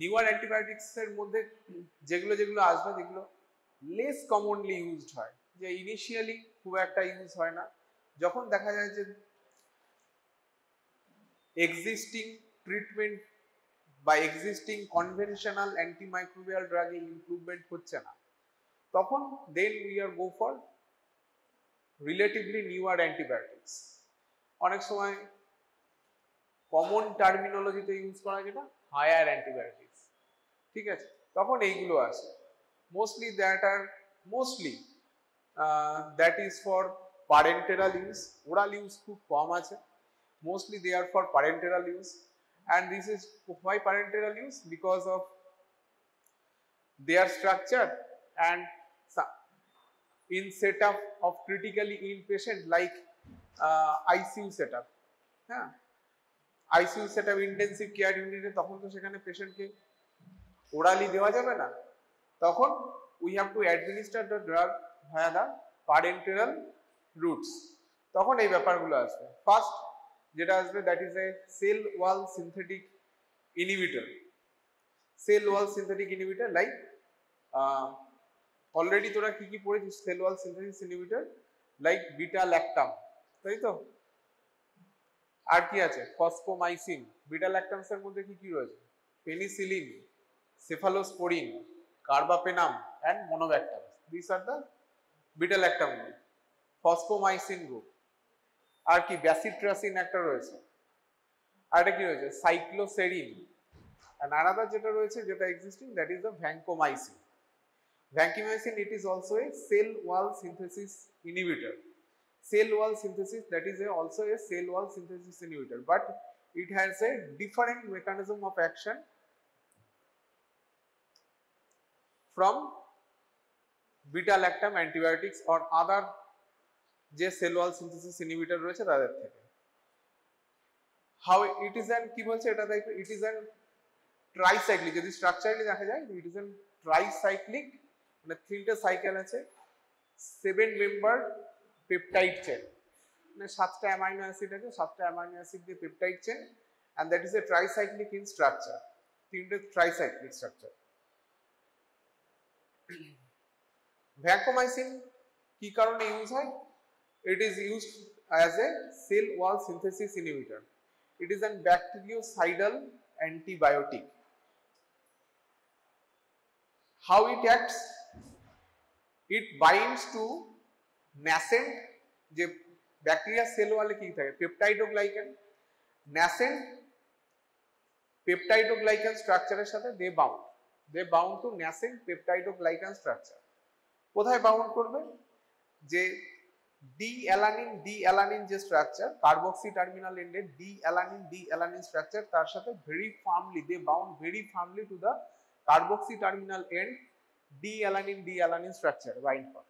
Newer antibiotics এর মধ্যে যেগুলো যেগুলো আসবে, যেগুলো লেস কমনলি ইউজড হয়, যে ইনিশিয়ালি খুব একটা ইউজ হয় না, যখন দেখা যায় যে এক্সিস্টিং ট্রিটমেন্ট বা এক্সিস্টিং কনভেনশনাল অ্যান্টিমাইক্রোবিয়াল ড্রাগে ইমপ্রুভমেন্ট হচ্ছে না, তখন then we are go for relatively newer antibiotics. অনেক সময় কমন টার্মিনোলজিতে ইউজ করা যেটা হায়ার অ্যান্টিবায়োটিক্স, ঠিক আছে, তখন এইগুলো আসে। Mostly that is for parenteral use, oral use খুব কম আছে, mostly they are for parenteral use, and this is why parenteral use, because of their structure and in setup of critically ill patient like ICU setup, হ্যাঁ, ICU setup intensive care ইউনিটে, তখন তো সেখানে পেশেন্টকে orally দেওয়া যাবে না, তখন we have to administer the drug via the parenteral routes, তখন এই ব্যাপারগুলো আসবে। ফার্স্ট যেটা আসবে that is a cell wall synthetic inhibitor. Cell wall synthetic inhibitor like already তোরা কি কি পড়েছিস cell wall synthetic inhibitor, like beta lactam, তাই তো? আর কি আছে? ফসফোমাইসিন। বিটা ল্যাকটামস এর মধ্যে কি কি রয়েছে? Penicillin, cephalosporin, carbapenem and monobactam. This are the beta lactam group. Fosfomycin group. আর কি ব্যাসিট্রাসিন একটা রয়েছে, আর এটা কি রয়েছে সাইক্লোসেরিন, and another যেটা রয়েছে যেটা existing that is the vancomycin. Vancomycin it is also a cell wall synthesis inhibitor. Cell wall synthesis, that is also a cell wall synthesis inhibitor, but it has a different mechanism of action from beta lactam antibiotics or other যে sell wall synthesis inhibitor রয়েছে তাদের থেকে। How it is an, কি বলছে এটা দেখো, it is an tricyclic, যদি structurally দেখা যায় ইট ইজ অ্যান ট্রাইসাইক্লিক, মানে 3টে সাইকেল আছে, 7 মেম্বার পেপটাইড চেন, মানে 7টা অ্যামাইনো অ্যাসিড আছে, 7টা অ্যামাইনো অ্যাসিড দিয়ে peptide chain, and that is a tricyclic in structure, 3টে ট্রাইসাইক্লিক স্ট্রাকচার। ভ্যাঙ্কোমাইসিন কি কারণে ইউজ হয়? It is used as a cell wall synthesis inhibitor. It is a bactericidal antibiotic. How it acts? It binds to nascent, যে bacteria cell ওয়ালে কি থাকে peptidoglycan, nascent peptidoglycan স্ট্রাকচারের সাথে they bound to nascent peptidoglycan structure. কোথায় bound করবে? যে D alanine যে স্ট্রাকচার, কার্বক্সি টার্মিনাল এন্ডে ডি অ্যালানিন স্ট্রাকচার, তার সাথে very firmly they bound very firmly to the carboxy terminal end D alanine structure bind করে,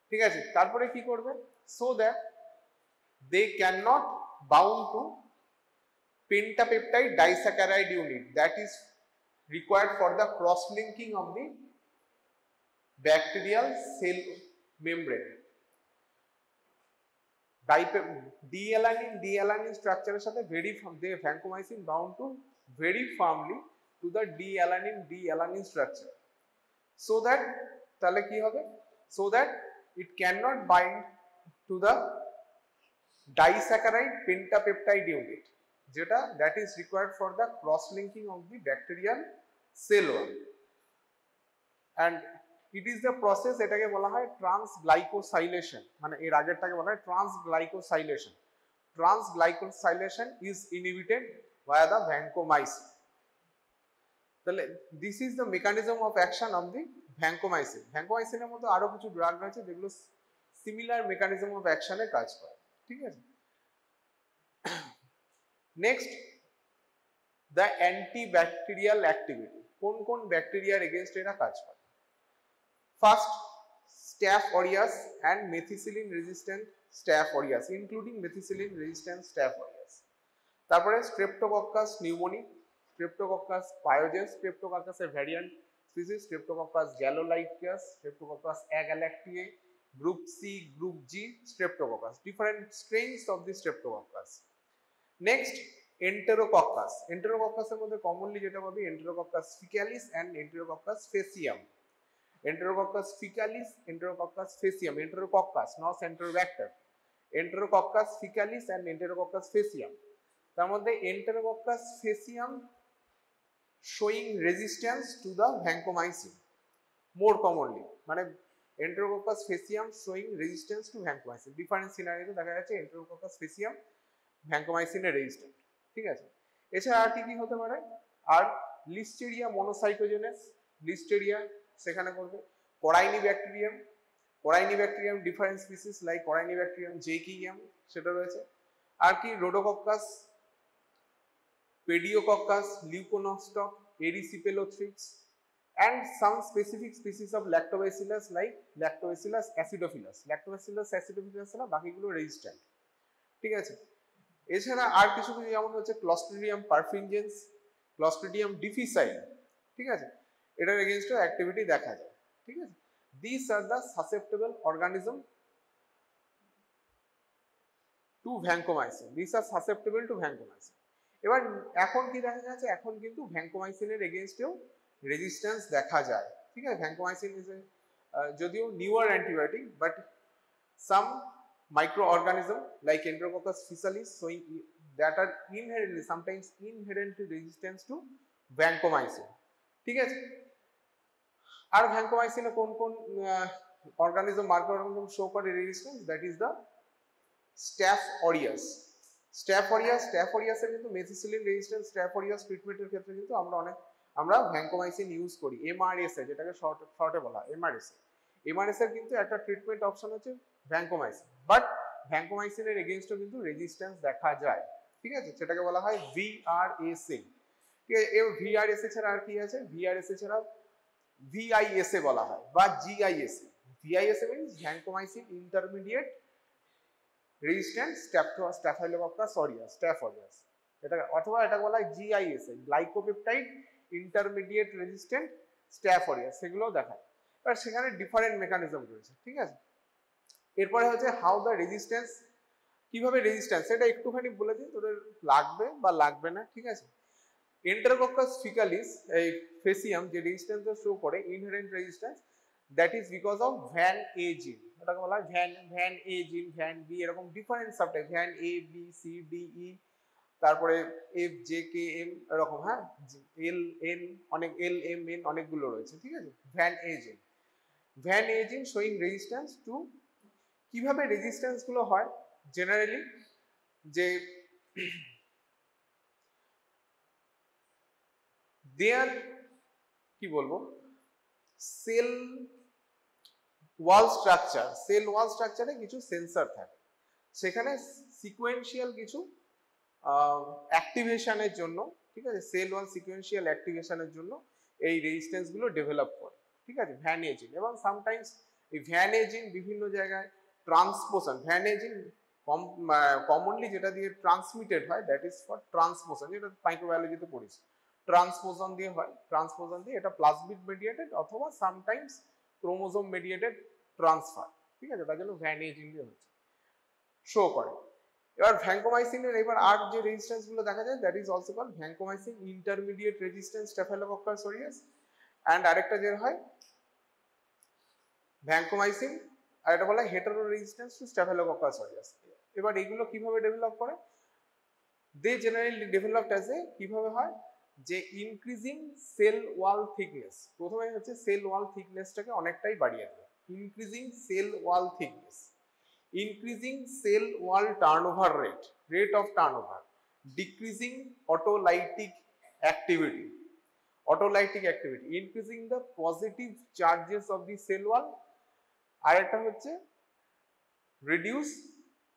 ঠিক আছে। তারপরে কি করবে? So that they can not bound to pentapeptide disaccharide unit that is required for the cross linking of the bacterial cell membrane. D-alanine structure সাথে they vancomycin bound to very firmly to the D-alanine structure, so that তাহলে কি হবে? So that it cannot bind to the disaccharide pentapeptide unit, যেটা that is required for the cross linking of the bacterial cell wall, and it is the process, এটাকে বলা হয় ট্রান্সগ্লাইকোসাইলেশন, মানে এর আগেরটাকে বলা হয় transglycosylation. Transglycosylation is inhibited via the vancomycin. তাহলে this is the mechanism of action of the vancomycin. ভ্যাঙ্কোমাইসিনের মধ্যে আরো কিছু ড্রাগ রয়েছে যেগুলো সিমিলার মেকানিজম অফ অ্যাকশনে কাজ করে, ঠিক আছে। Next, the antibacterial activity. কোন কোন ব্যাকটেরিয়ার এগেইনস্ট এরা কাজ করে? First, staph aureus and methicillin resistant staph aureus, including methicillin resistant staph aureus. তারপরে স্ট্রেপ্টোকক্কাস নিউমোনি, স্ট্রেপ্টোকক্কাস পায়োজেন্স, স্ট্রেপ্টোকক্কাসের variant species, streptococcus gallolyticus, streptococcus agalactiae, group C, group G streptococcus, different strains of the streptococcus. Next, enterococcus, এন্টেরোকক্কাসের মধ্যে commonly যেটা পাবি enterococcus faecalis and enterococcus faecium. Enterococcus faecalis, enterococcus faecium, enterococcus not enterobacter, এন্টেরোকক্কাস faecalis and enterococcus ফেসিয়াম। তার মধ্যে এন্টেরোকক্কাস ফেসিয়াম showing resistance to the vancomycin more commonly, মানে Enterococcus faecium showing resistance to vancomycin, different সিনারিওতে দেখা যাচ্ছে Enterococcus faecium vancomycin এর resistant. ঠিক আছে, এছাড়া আর কি কি হতে পারে, আর লিস্টেরিয়া মনোসাইটোজেনেস, লিস্টেরিয়া সেখানে করবে, corynebacterium, corynebacterium different species like corynebacterium jeikeium সেটা রয়েছে, আর কি রোডোকক্কাস, পেডিওকক্কাস, লিউকোনোস্টক, এরিসিপেলোথ্রিক্স and some specific species of lactobacillus like lactobacillus acidophilus, lactobacillus acidophilus না বাকিগুলো রেজিস্ট্যান্ট। ঠিক আছে, এছাড়া আর কিছু কিছু যেমন হচ্ছে ক্লস্ট্রিডিয়াম পারফিনজেন্স, ক্লস্ট্রিডিয়াম ডিফিসাইল, ঠিক আছে, এটার এগেইনস্টে অ্যাক্টিভিটি দেখা যায়। ঠিক আছে, this are the susceptible organism to vancomycin, this are susceptible to vancomycin. এবার এখন কি দেখা যাচ্ছে, এখন কিন্তু ভ্যাঙ্কোমাইসিনের এগেইনস্টেও রেজিস্ট্যান্স দেখা যায়। ঠিক আছে, ভ্যাঙ্কোমাইসিন ইজ এ যদিও newer antibiotic, but some microorganism like Enterococcus faecalis showing that are inherently sometimes inherently resistant to vancomycin। ঠিক আছে, আর ভ্যাঙ্কোমাইসিনে কোন কোন অর্গানিজম মাইক্রো অর্গানিজম শো করে resistance, that is the staph aureus. Staph aureus, staph অরিয়াসের কিন্তু methicillin resistance, staph aureus ট্রিটমেন্টের ক্ষেত্রে কিন্তু আমরা ভ্যাঙ্কোমাইসিন ইউজ করি, এমআরএসএ যেটাকে শর্টে বলা হয় এমআরএসএ। এমআরএস এর কিন্তু একটা ট্রিটমেন্ট অপশন হচ্ছে ভ্যাঙ্কোমাইসিন, বাট ভ্যাঙ্কোমাইসিনের এগেইনস্টে কিন্তু রেজিস্ট্যান্স দেখা যায়। ঠিক আছে, সেটাকে বলা হয় ভিআরএসএ। ঠিক আছে, এই ভিআরএসএ ছাড়া আর কি আছে, ভিআরএসএ ছাড়া ভিআইএসএ বলা হয় বা GISA. VISA means vancomycin intermediate resistant staphylococcus aureus, staph aureus, এটা অথবা এটা বলা হয় GISA, glycopeptide intermediate resistant staph aureus, সেগুলোও দেখায়। আর সেখানে ডিফারেন্ট মেকানিজম রয়েছে। ঠিক আছে, এরপরে হচ্ছে হাউ দ্য রেজিস্ট্যান্স, কিভাবে রেজিস্ট্যান্স সেটা একটুখানি বলে দিই, তোদের লাগবে বা লাগবে না। ঠিক আছে, এন্টেরোকক্কাস ফিকালিস এই ফেসিয়াম যে রেজিস্ট্যান্সটা শো করে inherent resistance, that is because of van A gene, ওটাকে বলা হয় van A gene, van B, এরকম different subtype, van A B C D E, তারপরে এফ জে কে এম এরকম, হ্যাঁ এল এন, অনেক এল এম এন অনেকগুলো রয়েছে। ঠিক আছে, van A gene, van A gene showing resistance to, কিভাবে রেজিস্ট্যান্স গুলো হয় জেনারেলি, যে দেয়ার কি বলবো cell wall structure, cell wall স্ট্রাকচারে কিছু সেন্সর থাকে, সেখানে সিকোয়েন্সিয়াল কিছু অ্যাক্টিভেশনের জন্য, ঠিক আছে, সেল ওয়াল সিকোয়েন্সিয়াল অ্যাক্টিভেশনের জন্য এই রেজিস্ট্যান্স গুলো ডেভেলপ করে। ঠিক আছে, ভ্যান এজিন, এবং সামটাইমস এই ভ্যান এজিন বিভিন্ন জায়গায় ট্রান্সপোশন, ভ্যান এজিন কমনলি যেটা দিয়ে ট্রান্সমিটেড হয় দ্যাট ইজ ফর ট্রান্সপোশন, যেটা মাইক্রোবায়োলজিতে পড়েছি, ট্রান্সপোশন দিয়ে হয়, ট্রান্সপোশন দিয়ে এটা প্লাজমিড মেডিয়েটেড অথবা সামটাইমস ক্রোমোজোম মেডিয়েটেড ট্রান্সফার। ঠিক আছে, তার জন্য ভ্যান এজিন দিয়ে হচ্ছে শো করে। এবার ভ্যাঙ্কোমাইসিনের এবার আর যে রেজিস্ট্যান্স গুলো দেখা যায় that is also called vancomycin intermediate resistance staphylococcus aureus, and আরেকটা যে হয় ভ্যাঙ্কোমাইসিন, আর এটা বলা হয় hetero resistance to staphylococcus aureus. এবার এগুলো কিভাবে ডেভেলপ করে, they generally developed as a, কিভাবে হয় যে ইনক্রিজিং সেল ওয়াল থিকনেস, প্রথমে হচ্ছে সেল ওয়াল থিকনেসটাকে অনেকটাই বাড়িয়ে দেবে, increasing cell wall thickness, increasing cell wall turnover rate of turnover, decreasing autolytic activity, increasing the positive charges of the cell wall, আর একটা হচ্ছে reduce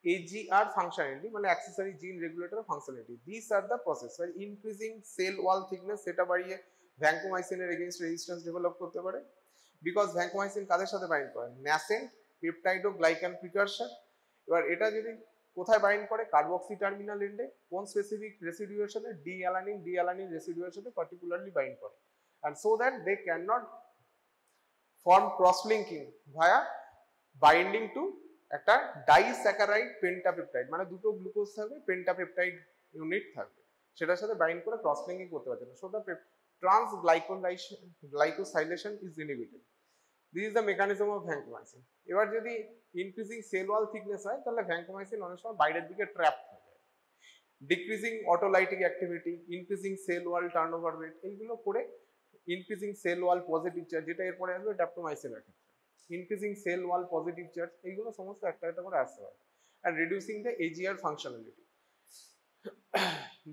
AGR functionality, মানে accessory gene regulator functionality. These are the process where increasing cell wall thickness সেটা বাড়িয়ে ভ্যাঙ্কোমাইসিনের against resistance develop করতে পারে, because vancomycin কাদের সাথে bind করে, nascent পেপটাইডোগ্লাইকান প্রিকারসর। এবার এটা যদি কোথায় বাইন্ড করে, কার্বক্সি টার্মিনাল এন্ডে, কোন স্পেসিফিক রেসিডিউয়ের সাথে, ডি অ্যালানিন রেসিডিউয়ের সাথে পার্টিকুলারলি বাইন্ড করে, and so that they cannot form cross linking via binding to একটা ডাইস্যাকারাইড পেন্টাপেপটাইড, মানে দুটো গ্লুকোজ থাকবে, পেন্টাপেপটাইড ইউনিট থাকবে। সেটার সাথে বাইন্ড করে ক্রস লিঙ্কিং করতে পারছে না, so the transglycosylation is inhibited. This is the mechanism of vancomycin. এবার যদি ইনক্রিজিং সেল ওয়াল থিকনেস হয় তাহলে ভ্যাঙ্কোমাইসিন অনেক সময় বাইরের দিকে ট্র্যাপ হয়ে যায়। Decreasing autolytic activity, increasing cell wall turnover rate, এইগুলো করে increasing cell wall positive charge, যেটা এরপরে আসবে ড্যাপ্টোমাইসিনের ক্ষেত্রে, increasing cell wall positive charge, এইগুলো সমস্ত একটা একটা করে আসতে পারে, and reducing the AGR functionality.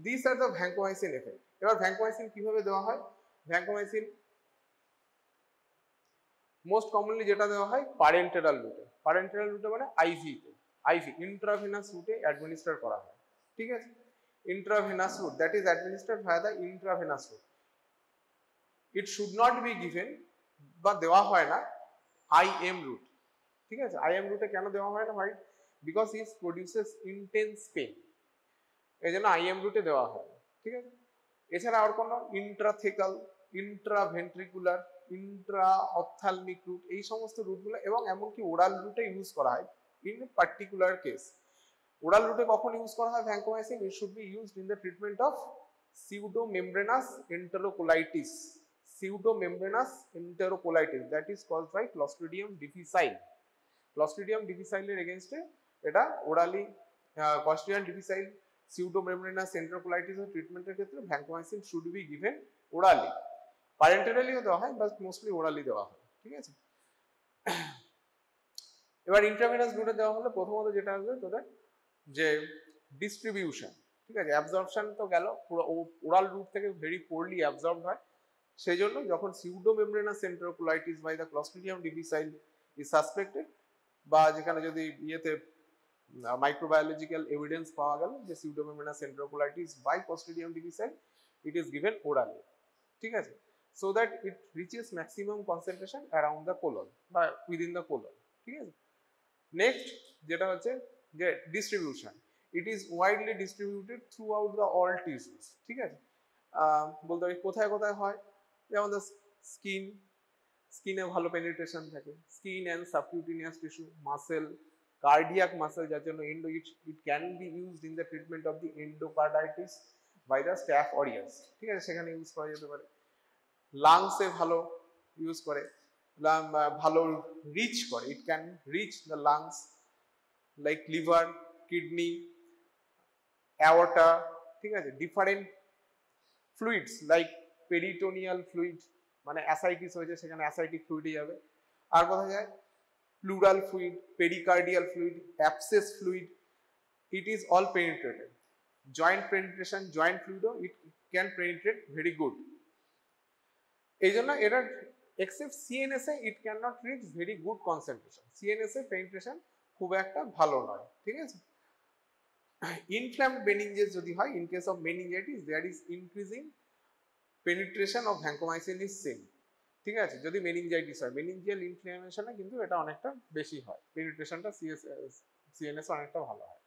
These are the vancomycin effect. এবার vancomycin কিভাবে দেওয়া হয়? vancomycin মোস্ট কমনলি যেটা দেওয়া হয় পারেন্টেরাল রুটে। পারেন্টেরাল রুটে মানে আইভি তে, আইভি ইন্ট্রাভেনাস রুটে অ্যাডমিনিস্টার করা হয়, ঠিক আছে? Intravenous route, that is administered via the intravenous route. It should not be given, বা দেওয়া হয় না আইএম রুট, ঠিক আছে? আইএম রুটে কেন দেওয়া হয় না ভাই? Because it produces intense pain, এই জন্য আইএম রুটে দেওয়া হয়, ঠিক আছে? এছাড়া আর কোনো ইন্ট্রাথেকাল, ইন্ট্রাভেন্ট্রিকুলার, ইন্ট্রা অপথ্যালমিক রুট, এই সমস্ত রুটগুলো, এবং এমনকি ওরাল রুটে ইউজ করা হয় ইন পার্টিকুলার কেস। ওরাল রুটে কখন ইউজ করা হয় vancomycin? It should be used in the treatment of pseudomembranous enterocolitis. Pseudomembranous enterocolitis, that is caused by Clostridium difficile. Clostridium difficile এর এগেইনস্টে এটা orally, Clostridium difficile pseudomembranous enterocolitis এর ট্রিটমেন্টের ক্ষেত্রে vancomycin should be given orally. প্যারেন্টেরালিও দেওয়া হয়, but mostly orally দেওয়া হয়, ঠিক আছে? এবার ইন্ট্রাভেনাস রুটে দেওয়া হলে প্রথমত যেটা আসবে তোদের যে ডিস্ট্রিবিউশন, ঠিক আছে? অ্যাবজর্পশন তো গেল, পুরো ওরাল রুট থেকে ভেরি পোরলি অ্যাবজর্ব হয়, সেই জন্য যখন pseudomembranous enterocolitis by the Clostridium difficile is suspected, বা যেখানে যদি ইয়েতে মাইক্রোবায়োলজিক্যাল এভিডেন্স পাওয়া গেল যে pseudomembranous enterocolitis by Clostridium difficile, it is given orally, ঠিক আছে? So that it reaches maximum concentration around the colon বা উইদিন দ্য কোলন, ঠিক আছে? নেক্সট যেটা হচ্ছে যে distribution, it is widely distributed throughout the all tissues, ঠিক আছে? বলতে পারি কোথায় কোথায় হয়, যেমন দ্য স্কিন, স্কিনে ভালো পেনিট্রেশন থাকে, skin and subcutaneous tissue, muscle, cardiac muscle, যার জন্য it can be used in the treatment of the endocarditis by the staph aureus, ঠিক আছে? সেখানে ইউজ করা যেতে পারে। লাংসে ভালো ইউজ করে, ভালো রিচ করে, it can reach the lungs like liver, kidney, aorta, ঠিক আছে? Different fluids like peritoneal fluid, মানে অ্যাসাইটিস হয়েছে সেখানে অ্যাসাইটিক ফ্লুইডে যাবে। আর কোথায় যায়? Pleural fluid, pericardial fluid, abscess fluid, it is all penetrated. Joint penetration, joint ফ্লুইডও it can penetrate very good. এই জন্য এটা এক্সেপ্ট সিএনএস এ it can not reach very good concentration, CNS এ পেনিট্রেশন খুব একটা ভালো নয়, ঠিক আছে? ইনফ্ল্যামড মেনিনজেস যদি হয়, in case of meningitis there is increasing penetration of vancomycin is same, ঠিক আছে? যদি মেনিনজাইটিস হয়, মেনিনজিয়াল ইনফ্লামেশনে কিন্তু এটা অনেকটা বেশি হয়, পেনিট্রেশনটা সিএনএস অনেকটা ভালো হয়।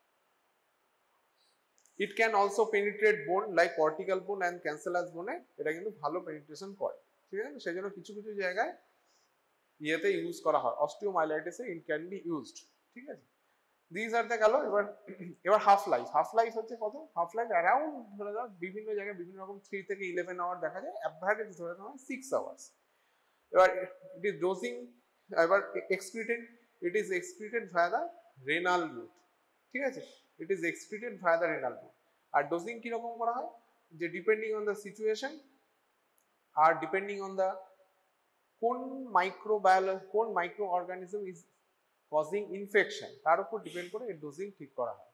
ইট ক্যান অলসো পেনিট্রেট বোন লাইক কর্টিক্যাল বোন অ্যান্ড ক্যান্সেলাস বোনে, এটা কিন্তু ভালো পেনিট্রেশন করে, ঠিক আছে? সেই জন্য কিছু কিছু জায়গায় ইয়েতে ইউজ করা হয়, অস্টিওমাইলাইটিসে ইট ক্যান বি ইউজড, ঠিক আছে? দিস আর দ্য গেল। এবার হাফ লাইফ, হাফ লাইফ হচ্ছে কত? হাফ লাইফ অ্যারাউন্ড ধরে দাও বিভিন্ন জায়গায় বিভিন্ন রকম 3 থেকে 11 আওয়ার দেখা যায়, অ্যাভারেজ ধরে নেওয়া হয় 6 আওয়ার্স। এবার ইট ইজ ডোজিং, এবার excreted, it is excreted via the renal route, ঠিক আছে? It is excreted via the renal route. আর ডোজিং কিরকম করা হয়? যে ডিপেন্ডিং অন দ্য সিচুয়েশন আর ডিপেন্ডিং অন দ্য কোন micro organism is causing infection, তার উপর ডিপেন্ড করে এর ডোজিং ঠিক করা হয়,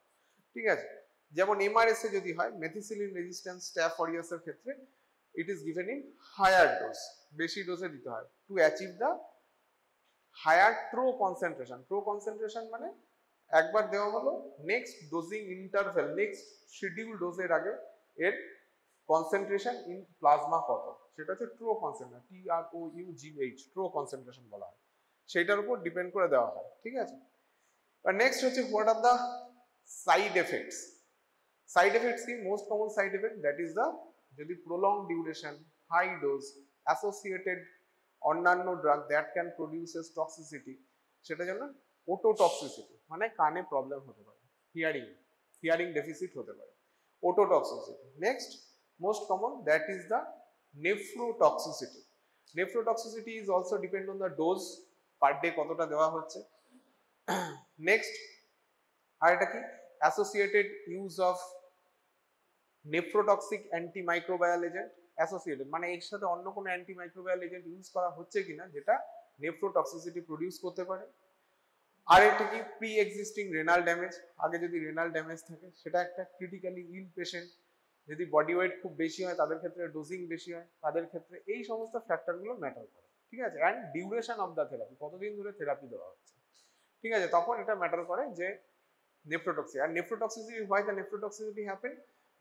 ঠিক আছে? যেমন এমআরএস এ যদি হয়, মেথিসিলিন রেজিস্ট্যান্স স্ট্যাফ অরিয়াস এর ক্ষেত্রে it is given in higher dose, বেশি ডোজে দিতে হয় to achieve the higher trough concentration. Trough concentration মানে একবার দেওয়া হলো, next dosing interval, next schedule ডোজের আগে এর কনসেন্ট্রেশন ইন প্লাজমা কত, সেটা হচ্ছে trough concentration, TROUGH, trough concentration বলা হয়, সেইটার উপর ডিপেন্ড করে দেওয়া হয়, ঠিক আছে? আর নেক্সট হচ্ছে what are the side effects. Side effects কি? Most common side effect that is the, যদি prolong duration, high dose, associated অন্যান্য drug that can produces toxicity, সেটা জন্য ওটোটক্সিসিটি, মানে কানে প্রবলেম হতে পারে, হিয়ারিং ডেফিসিট হতে পারে। ototoxicity. Next, most common, that is the nephrotoxicity. Nephrotoxicity is also depend on the dose per day কতটা দেওয়া হচ্ছে. Next, আরেকটা কি, associated use of nephrotoxic antimicrobial agent. Associated মানে এর সাথে অন্য কোনো অ্যান্টিমাইক্রোবিয়াল এজেন্ট ইউজ করা হচ্ছে কিনা যেটা নেফ্রোটক্সিসিটি প্রডিউস করতে পারে. আর একটা কি, প্রি এক্সিস্টিং রেনাল ড্যামেজ. আগে যদি রেনাল ড্যামেজ থাকে সেটা একটা ক্রিটিক্যালি ইল পেশেন্ট, যদি বডি ওয়েট খুব বেশি হয় তাদের ক্ষেত্রে ডোজিং বেশি হয়, তাদের ক্ষেত্রে এই সমস্ত ফ্যাক্টরগুলো ম্যাটার করে. ঠিক আছে, and duration of the therapy, কতদিন ধরে থেরাপি দেওয়া হচ্ছে. ঠিক আছে, তখন এটা ম্যাটার করে যে nephrotoxicity. And nephrotoxicity, why the nephrotoxicity happen?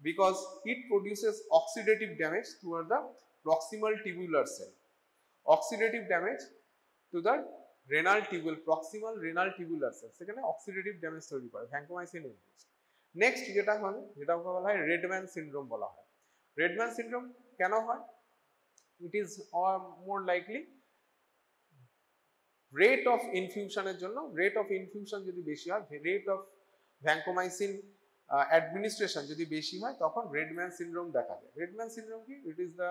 Because it produces oxidative damage toward the proximal tubular cell. Oxidative damage to the renal tubule, proximal renal tubular cell. সেখানে oxidative damage তৈরি করে vancomycin induced. নেক্সট যেটা হয়, যেটা বলা হয় Redman syndrome বলা হয়. রেডম্যান সিনড্রোম কেন হয়? It is more likely rate of ইনফিউশনের জন্য. রেট অফ ইনফিউশন যদি বেশি হয়, রেট অফ ভ্যাঙ্কোমাইসিন অ্যাডমিনিস্ট্রেশন যদি বেশি হয়, তখন রেডম্যান সিনড্রোম দেখা যায়. রেডম্যান সিনড্রোম কি? ইট ইজ দ্য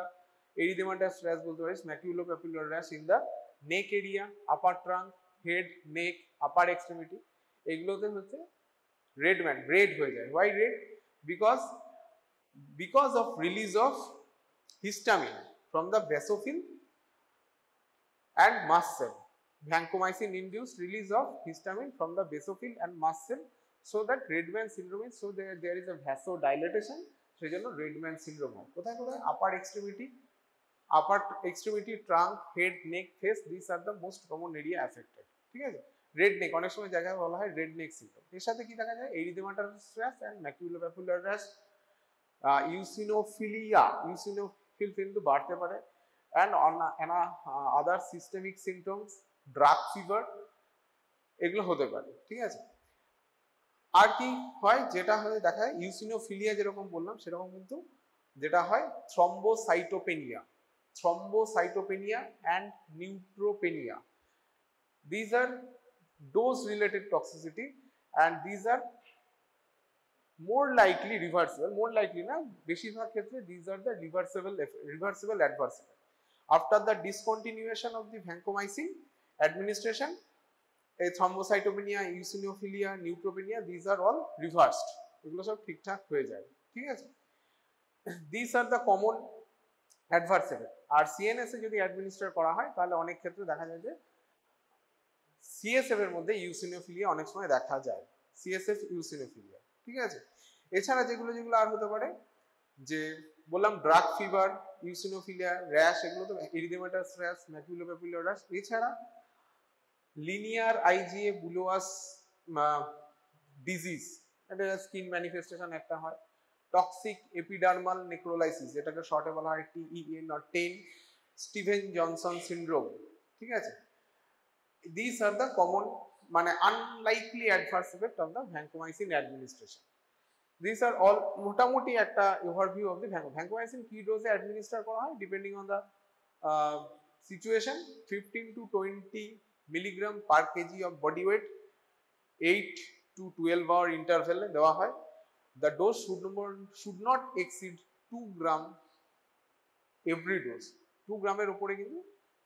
এরিথেমাটাস র্যাশ বলতে পারিস, maculopapular rash in the neck area, upper trunk, head, neck, upper extremity. এগুলোতে হচ্ছে রেডম্যান, রেড হয়ে যায়. Why red? Because of release of histamine from the basophil and mast cell. Vancomycin induced release of histamine from the basophil and mast cell, so that Redman syndrome is, so there is a vasodilatation, সেই জন্য Redman syndrome হয়. কোথায় কোথায়? upper extremity, trunk, head, neck, face, these are the most common area affected. ঠিক আছে, red নেক অনেক সময় জায়গায় বলা হয় রেড নেক সিনড্রোম. এর সাথে কি দেখা যায়? Erythematous rash and maculopapular rash, eosinophilia, eosinophil কিন্তু বাড়তে পারে, and on other systemic symptoms, drug fever, এগুলো হতে পারে. ঠিক আছে, আর কি হয়? যেটা হয় দেখা যায় ইউসিনোফিলিয়া যেরকম বললাম সেরকম কিন্তু যেটা হয় thrombocytopenia, and neutropenia. These are dose related toxicity, and these are more likely reversible. More likely না, বেশিরভাগ ক্ষেত্রে these are the reversible adverse events. After the discontinuation of the vancomycin administration, a thrombocytopenia, eosinophilia, neutropenia, these are all reversed. এগুলো সব ঠিকঠাক হয়ে যায়. ঠিক আছে, these are the common adverse events. আর সিএনএস এ যদি অ্যাডমিনিস্টার করা হয় তাহলে অনেক ক্ষেত্রে দেখা যায় যে সিএসএফ এর মধ্যে ইউসিনোফিলিয়া অনেক সময় দেখা যায়. CSF eosinophilia. ঠিক আছে, এছাড়া যেগুলো আর হতে পারে, যে বললাম ড্রাগ ফিভার, ইউসিনোফিলিয়া, র্যাশ, এগুলো তো এরিথেমাটাস র্যাশ, ম্যাকুলোপ্যাপুলার র্যাশ. এছাড়া লিনিয়ার আইজিএ বুলোয়াস ডিজিজ, এটা স্কিন ম্যানিফেস্টেশন একটা হয়. টক্সিক এপিডার্মাল নেক্রোলাইসিস, যেটাকে শর্টে বলা হয় TEN or TEN, Steven Johnson syndrome. ঠিক আছে, these are the common মানে unlikely adverse effect of the vancomycin administration. These are all মোটামুটি একটা overview of the vancomycin. কি ডোজে অ্যাডমিনিস্টার করা হয় depending on the situation, 15 to 20 milligram per kg of body weight, 8 to 12 hour interval এ দেওয়া হয়. The dose should not exceed 2 gram every dose. 2 গ্রামের উপরে কিন্তু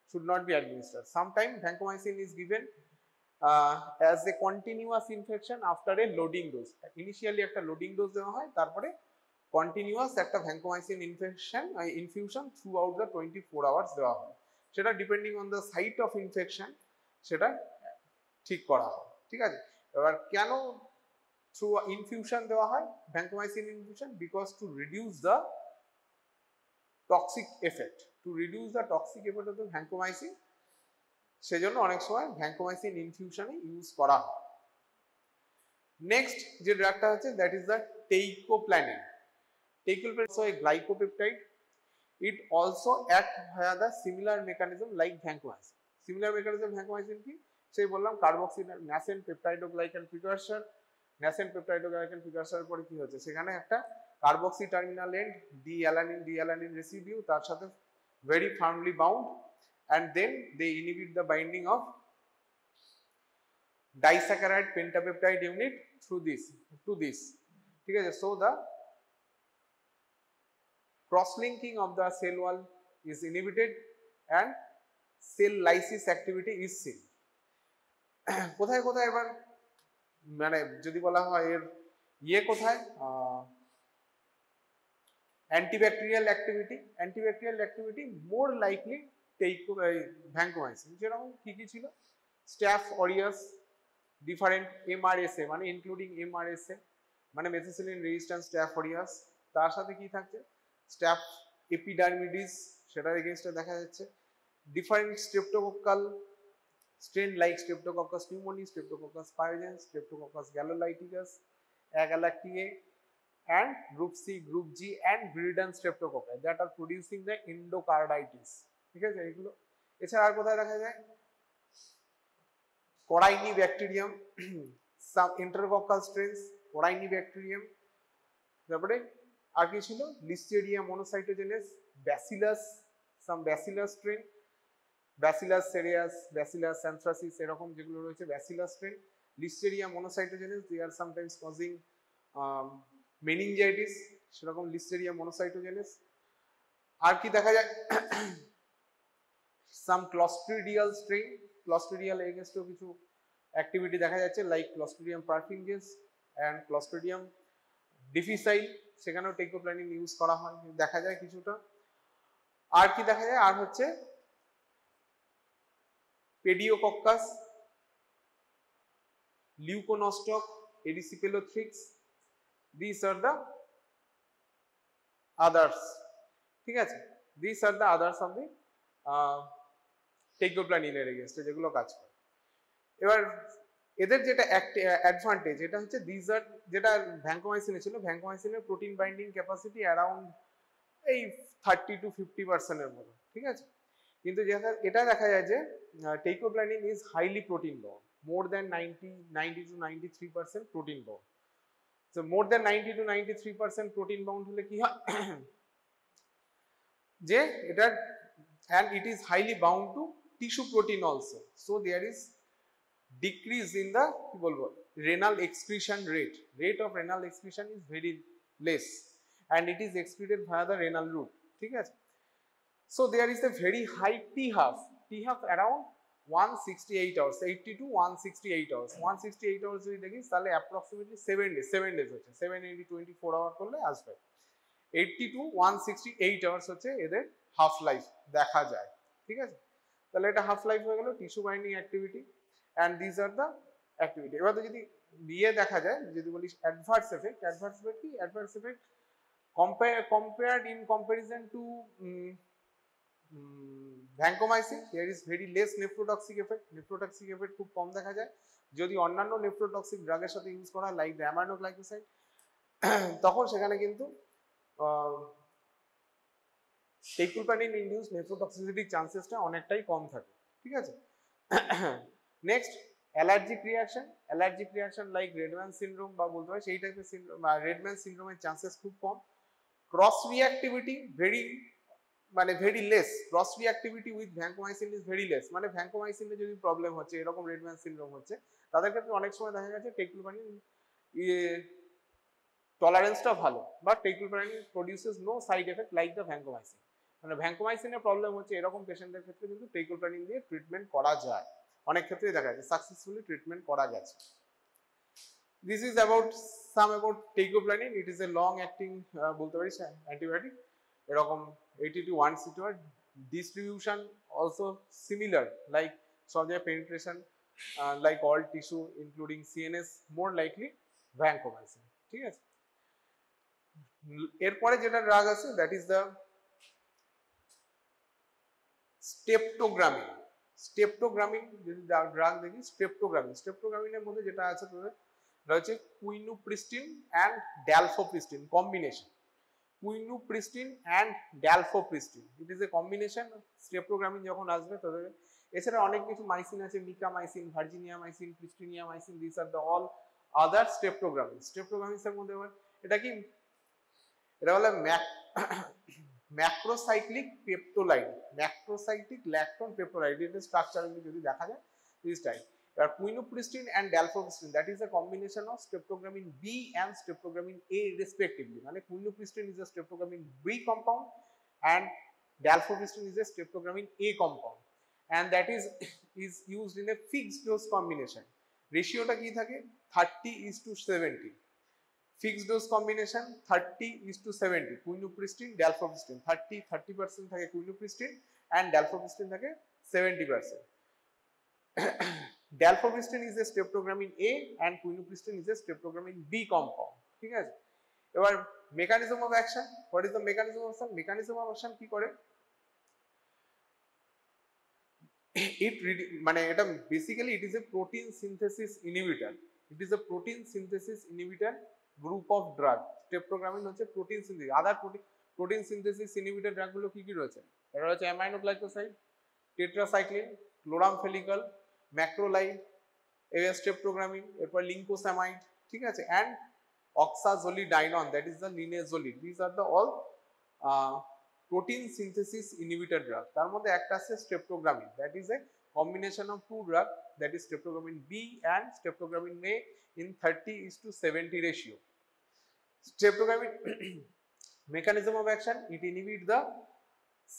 should not be administered. Sometimes vancomycin is given as a continuous infection after a loading dose. Initially একটা loading dose দেওয়া হয়, তারপরে continuous একটা vancomycin infusion throughout the 24 hours দেওয়া হয়. সেটা depending on the site of infection সেটা ঠিক করা হয়. ঠিক আছে, এবার কেন থ্রু ইনফিউশন দেওয়া হয় vancomycin infusion? Because to reduce the toxic effect, of the vancomycin, সেজন্য অনেক সময় ভ্যাঙ্কোমাইসিন ইনফিউশনে ইউজ করা হয়. নেক্সট যে ড্রাগটা হচ্ছে that is the teicoplanin. Teicoplanin is a glycopeptide. It also act via the similar mechanism like vancomycin. Similar mechanism vancomycin কি? সেই বললাম কার্বক্সিল ন্যাসেন্ট পেপটাইডোগ্লাইকান প্রিকারসর. ন্যাসেন্ট পেপটাইডোগ্লাইকান প্রিকারসরের পরে কি হচ্ছে? সেখানে একটা কার্বক্সি টার্মিনাল এন্ড ডিঅ্যালানিন রেসিডিউ তার সাথে very firmly bound, and then they inhibit the binding of disaccharide pentapeptide unit through this. ঠিক আছে, so the cross-linking of the cell wall is inhibited and cell lysis activity is seen. কোথায় কোথায় এবার মানে যদি বলা হয় এর ইয়ে কোথায় antibacterial activity more likely take vancomycin যেরকম কি ছিল Staph aureus different MRSA মানে including MRSA মানে methicillin resistant Staph aureus তার সাথে কি থাকছে Staph epidermidis সেটার এগেইনস্টে দেখা যাচ্ছে different streptococcal strain like Streptococcus pneumoniae, Streptococcus pyogenes, Streptococcus galolyticus, Agalactiae and group C, group G and Viridian streptococci that are producing the endocarditis. ঠিক আছে এগুলো এছাড়া আর কোথায় দেখা যায় Corynebacterium some intercoccal strains Corynebacterium তারপরে আর কি ছিল Listeria monocytogenes Bacillus some Bacillus strain Bacillus cereus Bacillus anthracis এরকম যেগুলো রয়েছে Bacillus strain Listeria monocytogenes they are sometimes causing meningitis সেরকম Listeria monocytogenes আর কি দেখা যায় some clostridial strain clostridial against কিছু activity দেখা যাচ্ছে like Clostridium perfringens and Clostridium difficile সেখানেও teicoplanin ইউজ করা হয় দেখা যায় কিছুটা আর কি দেখা যায় আর হচ্ছে Pediococcus Leuconostoc Erysipelotrix these are the others ঠিক আছে these are the others of the teicoplanin এর এগেইনস্টে যেগুলো কাজ করে এবার এদের যেটা অ্যাডভান্টেজ এটা হচ্ছে these are যেটা ভ্যানকোমাইসিনে ছিল ভ্যানকোমাইসিনের প্রোটিন বাইন্ডিং ক্যাপাসিটি অ্যারাউন্ড এই 30 to 50% এর মতো ঠিক আছে কিন্তু যেটা এটা দেখা যায় যে teicoplanin is highly protein bound more than 90 to 93% protein bound so more than 90 to 93% protein bound হলে কি হয় যে এটা and it is highly bound to tissue protein also so there is decrease in the কি বলবো renal excretion rate of renal excretion is very less and it is excreted via the renal route ঠিক আছে so there is a very high t-half around 168 hours 80 to 168 hours 168 hours যদি দেখিস তাহলে approximately 7 days হচ্ছে 7 80 24 hour করলে আসবে 80 to 168 hours হচ্ছে এদের হাফ লাইফ দেখা যায় ঠিক আছে তাহলে এটা হাফ লাইফ হয়ে গেল tissue binding activity and these are the activity এবার যদি দিয়ে দেখা যায় যদি বলিস অ্যাডভার্স এফেক্ট কি adverse effect compared in comparison to vancomycin there is very less nephrotoxic effect খুব কম দেখা যায় যদি অন্যান্য নেফ্রোটক্সিক ড্রাগের সাথে ইউজ করা লাইক দ্য অ্যামাইনোগ্লাইকোসাইড তখন সেখানে কিন্তু teicoplanin induced nephrotoxicity চান্সেসটা অনেকটাই কম থাকে ঠিক আছে next allergic reaction like Redman syndrome বা বলতে হয় সেই টাইপের সিনড্রোম রেডম্যান সিনড্রোমের চান্সেস খুব কম cross reactivity very less cross reactivity with vancomycin is very less মানে vancomycin এর যদি প্রবলেম হচ্ছে এরকম রেডম্যান সিনড্রোম হচ্ছে তাদের ক্ষেত্রে অনেক সময় দেখা গেছে teicoplanin টলারেন্সটা ভালো but teicoplanin produces no side effect like the vancomycin মানে vancomycin এর প্রবলেম হচ্ছে এরকম পেশেন্টদের ক্ষেত্রে কিন্তু teicoplanin দিয়ে ট্রিটমেন্ট করা যায় অনেক ক্ষেত্রেই দেখা যায় সাকসেসফুলি ট্রিটমেন্ট করা গেছে this is about teicoplanin it is a long acting বলতে পারিস অ্যান্টিবায়োটিক এরকম 80 to 160 distribution also similar like soldier penetration like all tissue including CNS more likely vancomycin ঠিক আছে এরপরে যেটা ড্রাগ আছে that is the streptogramin যদি ড্রাগ দেখি streptogramin এর মধ্যে যেটা আছে তোদের রয়েছে quinupristin and dalfopristin combination quinupristin and dalfopristin it is a combination streptogramin যখন আসবে তাদের এছাড়া অনেক কিছু মাইসিন আছে mikamycin virginiamycin pristinamycin this are the all other streptogramins এর মধ্যে এটা কি এটা হলো macrocyclic peptolide macrocyclic lactone peptolide এর স্ট্রাকচার যদি দেখা যায় দিস টাইপ এবার quinupristin and dalfopristin, that is a combination of streptogramin B and streptogramin A respectively, মানে quinupristin is a streptogramin B compound and dalfopristin is a streptogramin A compound, and that is used in a fixed dose combination. রেশিওটা কি থাকে 30:70, fixed dose combination 30:70, কুইনোপ্রিস্টিন ড্যালফোপ্রিস্টিন 30% থাকে কুইনোপ্রিস্টিন and ড্যালফোপ্রিস্টিন থাকে 70%. ড্যালফোপ্রিস্টিন is a streptogramin A and quinupristin is a streptogramin B compound, ঠিক আছে। এবার mechanism of action, what is the mechanism of action? mechanism of action কি করে, মানে এটা basically it is a protein synthesis inhibitor, it is a protein synthesis inhibitor group of drug. Streptogramin হচ্ছে protein synthesis, other protein synthesis inhibitor ড্রাগগুলো কি কি রয়েছে, এটা হচ্ছে অ্যামাইনোগ্লাইকোসাইড, টেট্রাসাইক্লিন, ক্লোরামফেনিকল, ম্যাক্রোলাইড, এর স্ট্রেপ্টোগ্রামিন, এরপর লিঙ্কোসামাইড, ঠিক আছে, and oxazolidinone, that is the linezolid. This are the all protein synthesis inhibitor drug। তার মধ্যে একটা আছে streptogramin, that is a combination of two drug, that is streptogramin B and streptogramin A in 30:70 ratio। streptogramin mechanism of action, it inhibit the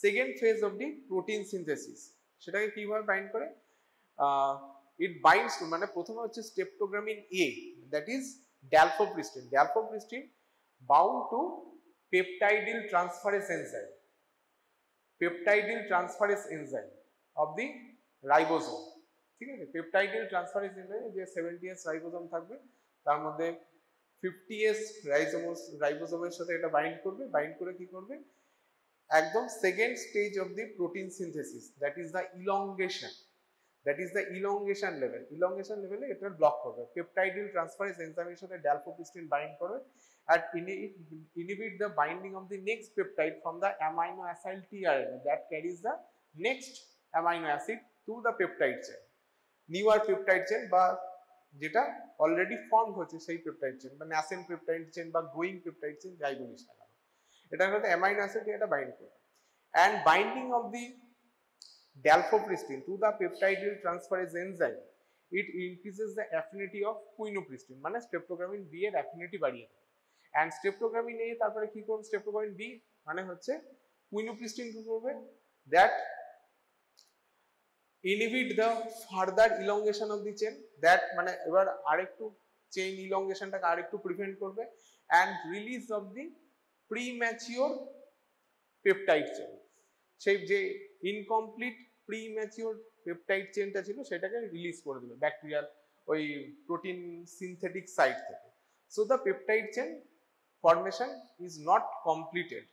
second phase of the protein synthesis। সেটাকে কিভাবে bind করে, it binds to, মানে প্রথমে হচ্ছে streptogramin A, that is dalfopristin, dalfopristin bound to peptidyl transferase enzyme, peptidyl transferase enzyme of the ribosome, ঠিক আছে। peptidyl transferase enzyme যে 70S ribosome থাকবে তার মধ্যে 50S রাইবোসোমের সাথে এটা বাইন্ড করবে, বাইন্ড করে কি করবে, একদম second stage of the protein synthesis, that is the elongation, that is the elongation level, elongation লেভেলে এটা ব্লক করবে। peptidyl transferase enzymeর সাথে dalfopristin বাইন্ড করবে and inhibit the binding of the next peptide from the amino acyl tRNA that carries the next amino acid to the peptide chain, newer peptide chain বা যেটা already form হচ্ছে সেই peptide chain বা nascent peptide chain বা going peptide chain যাই বলিস না কেন, এটার সাথে অ্যামাইনো অ্যাসিড এটা বাইন্ড করবে। and binding of the dalfopristin to the peptidyl transferase enzyme, it increases the affinity of quinupristin, মানে স্ট্রেপ্টোগ্রামিন বি এর অ্যাফিনিটি বাড়িয়ে দেয়। and streptogramin A তারপরে কি করবে, streptogramin B মানে হচ্ছে quinupristin কি করবে, that inhibit the further elongation of the chain, that মানে এবার আরেকটু চেইন ইলংগেশনটাকে আরেকটু প্রিভেন্ট করবে and release of the premature peptide chain, সেই যে ইনকমপ্লিট প্রিম্যাচিওর পেপটাইড চেইনটা ছিল সেটাকে রিলিজ করে দেবে ব্যাকটেরিয়াল ওই প্রোটিন সিনথেটিক সাইট থেকে। So the peptide chain formation is not completed,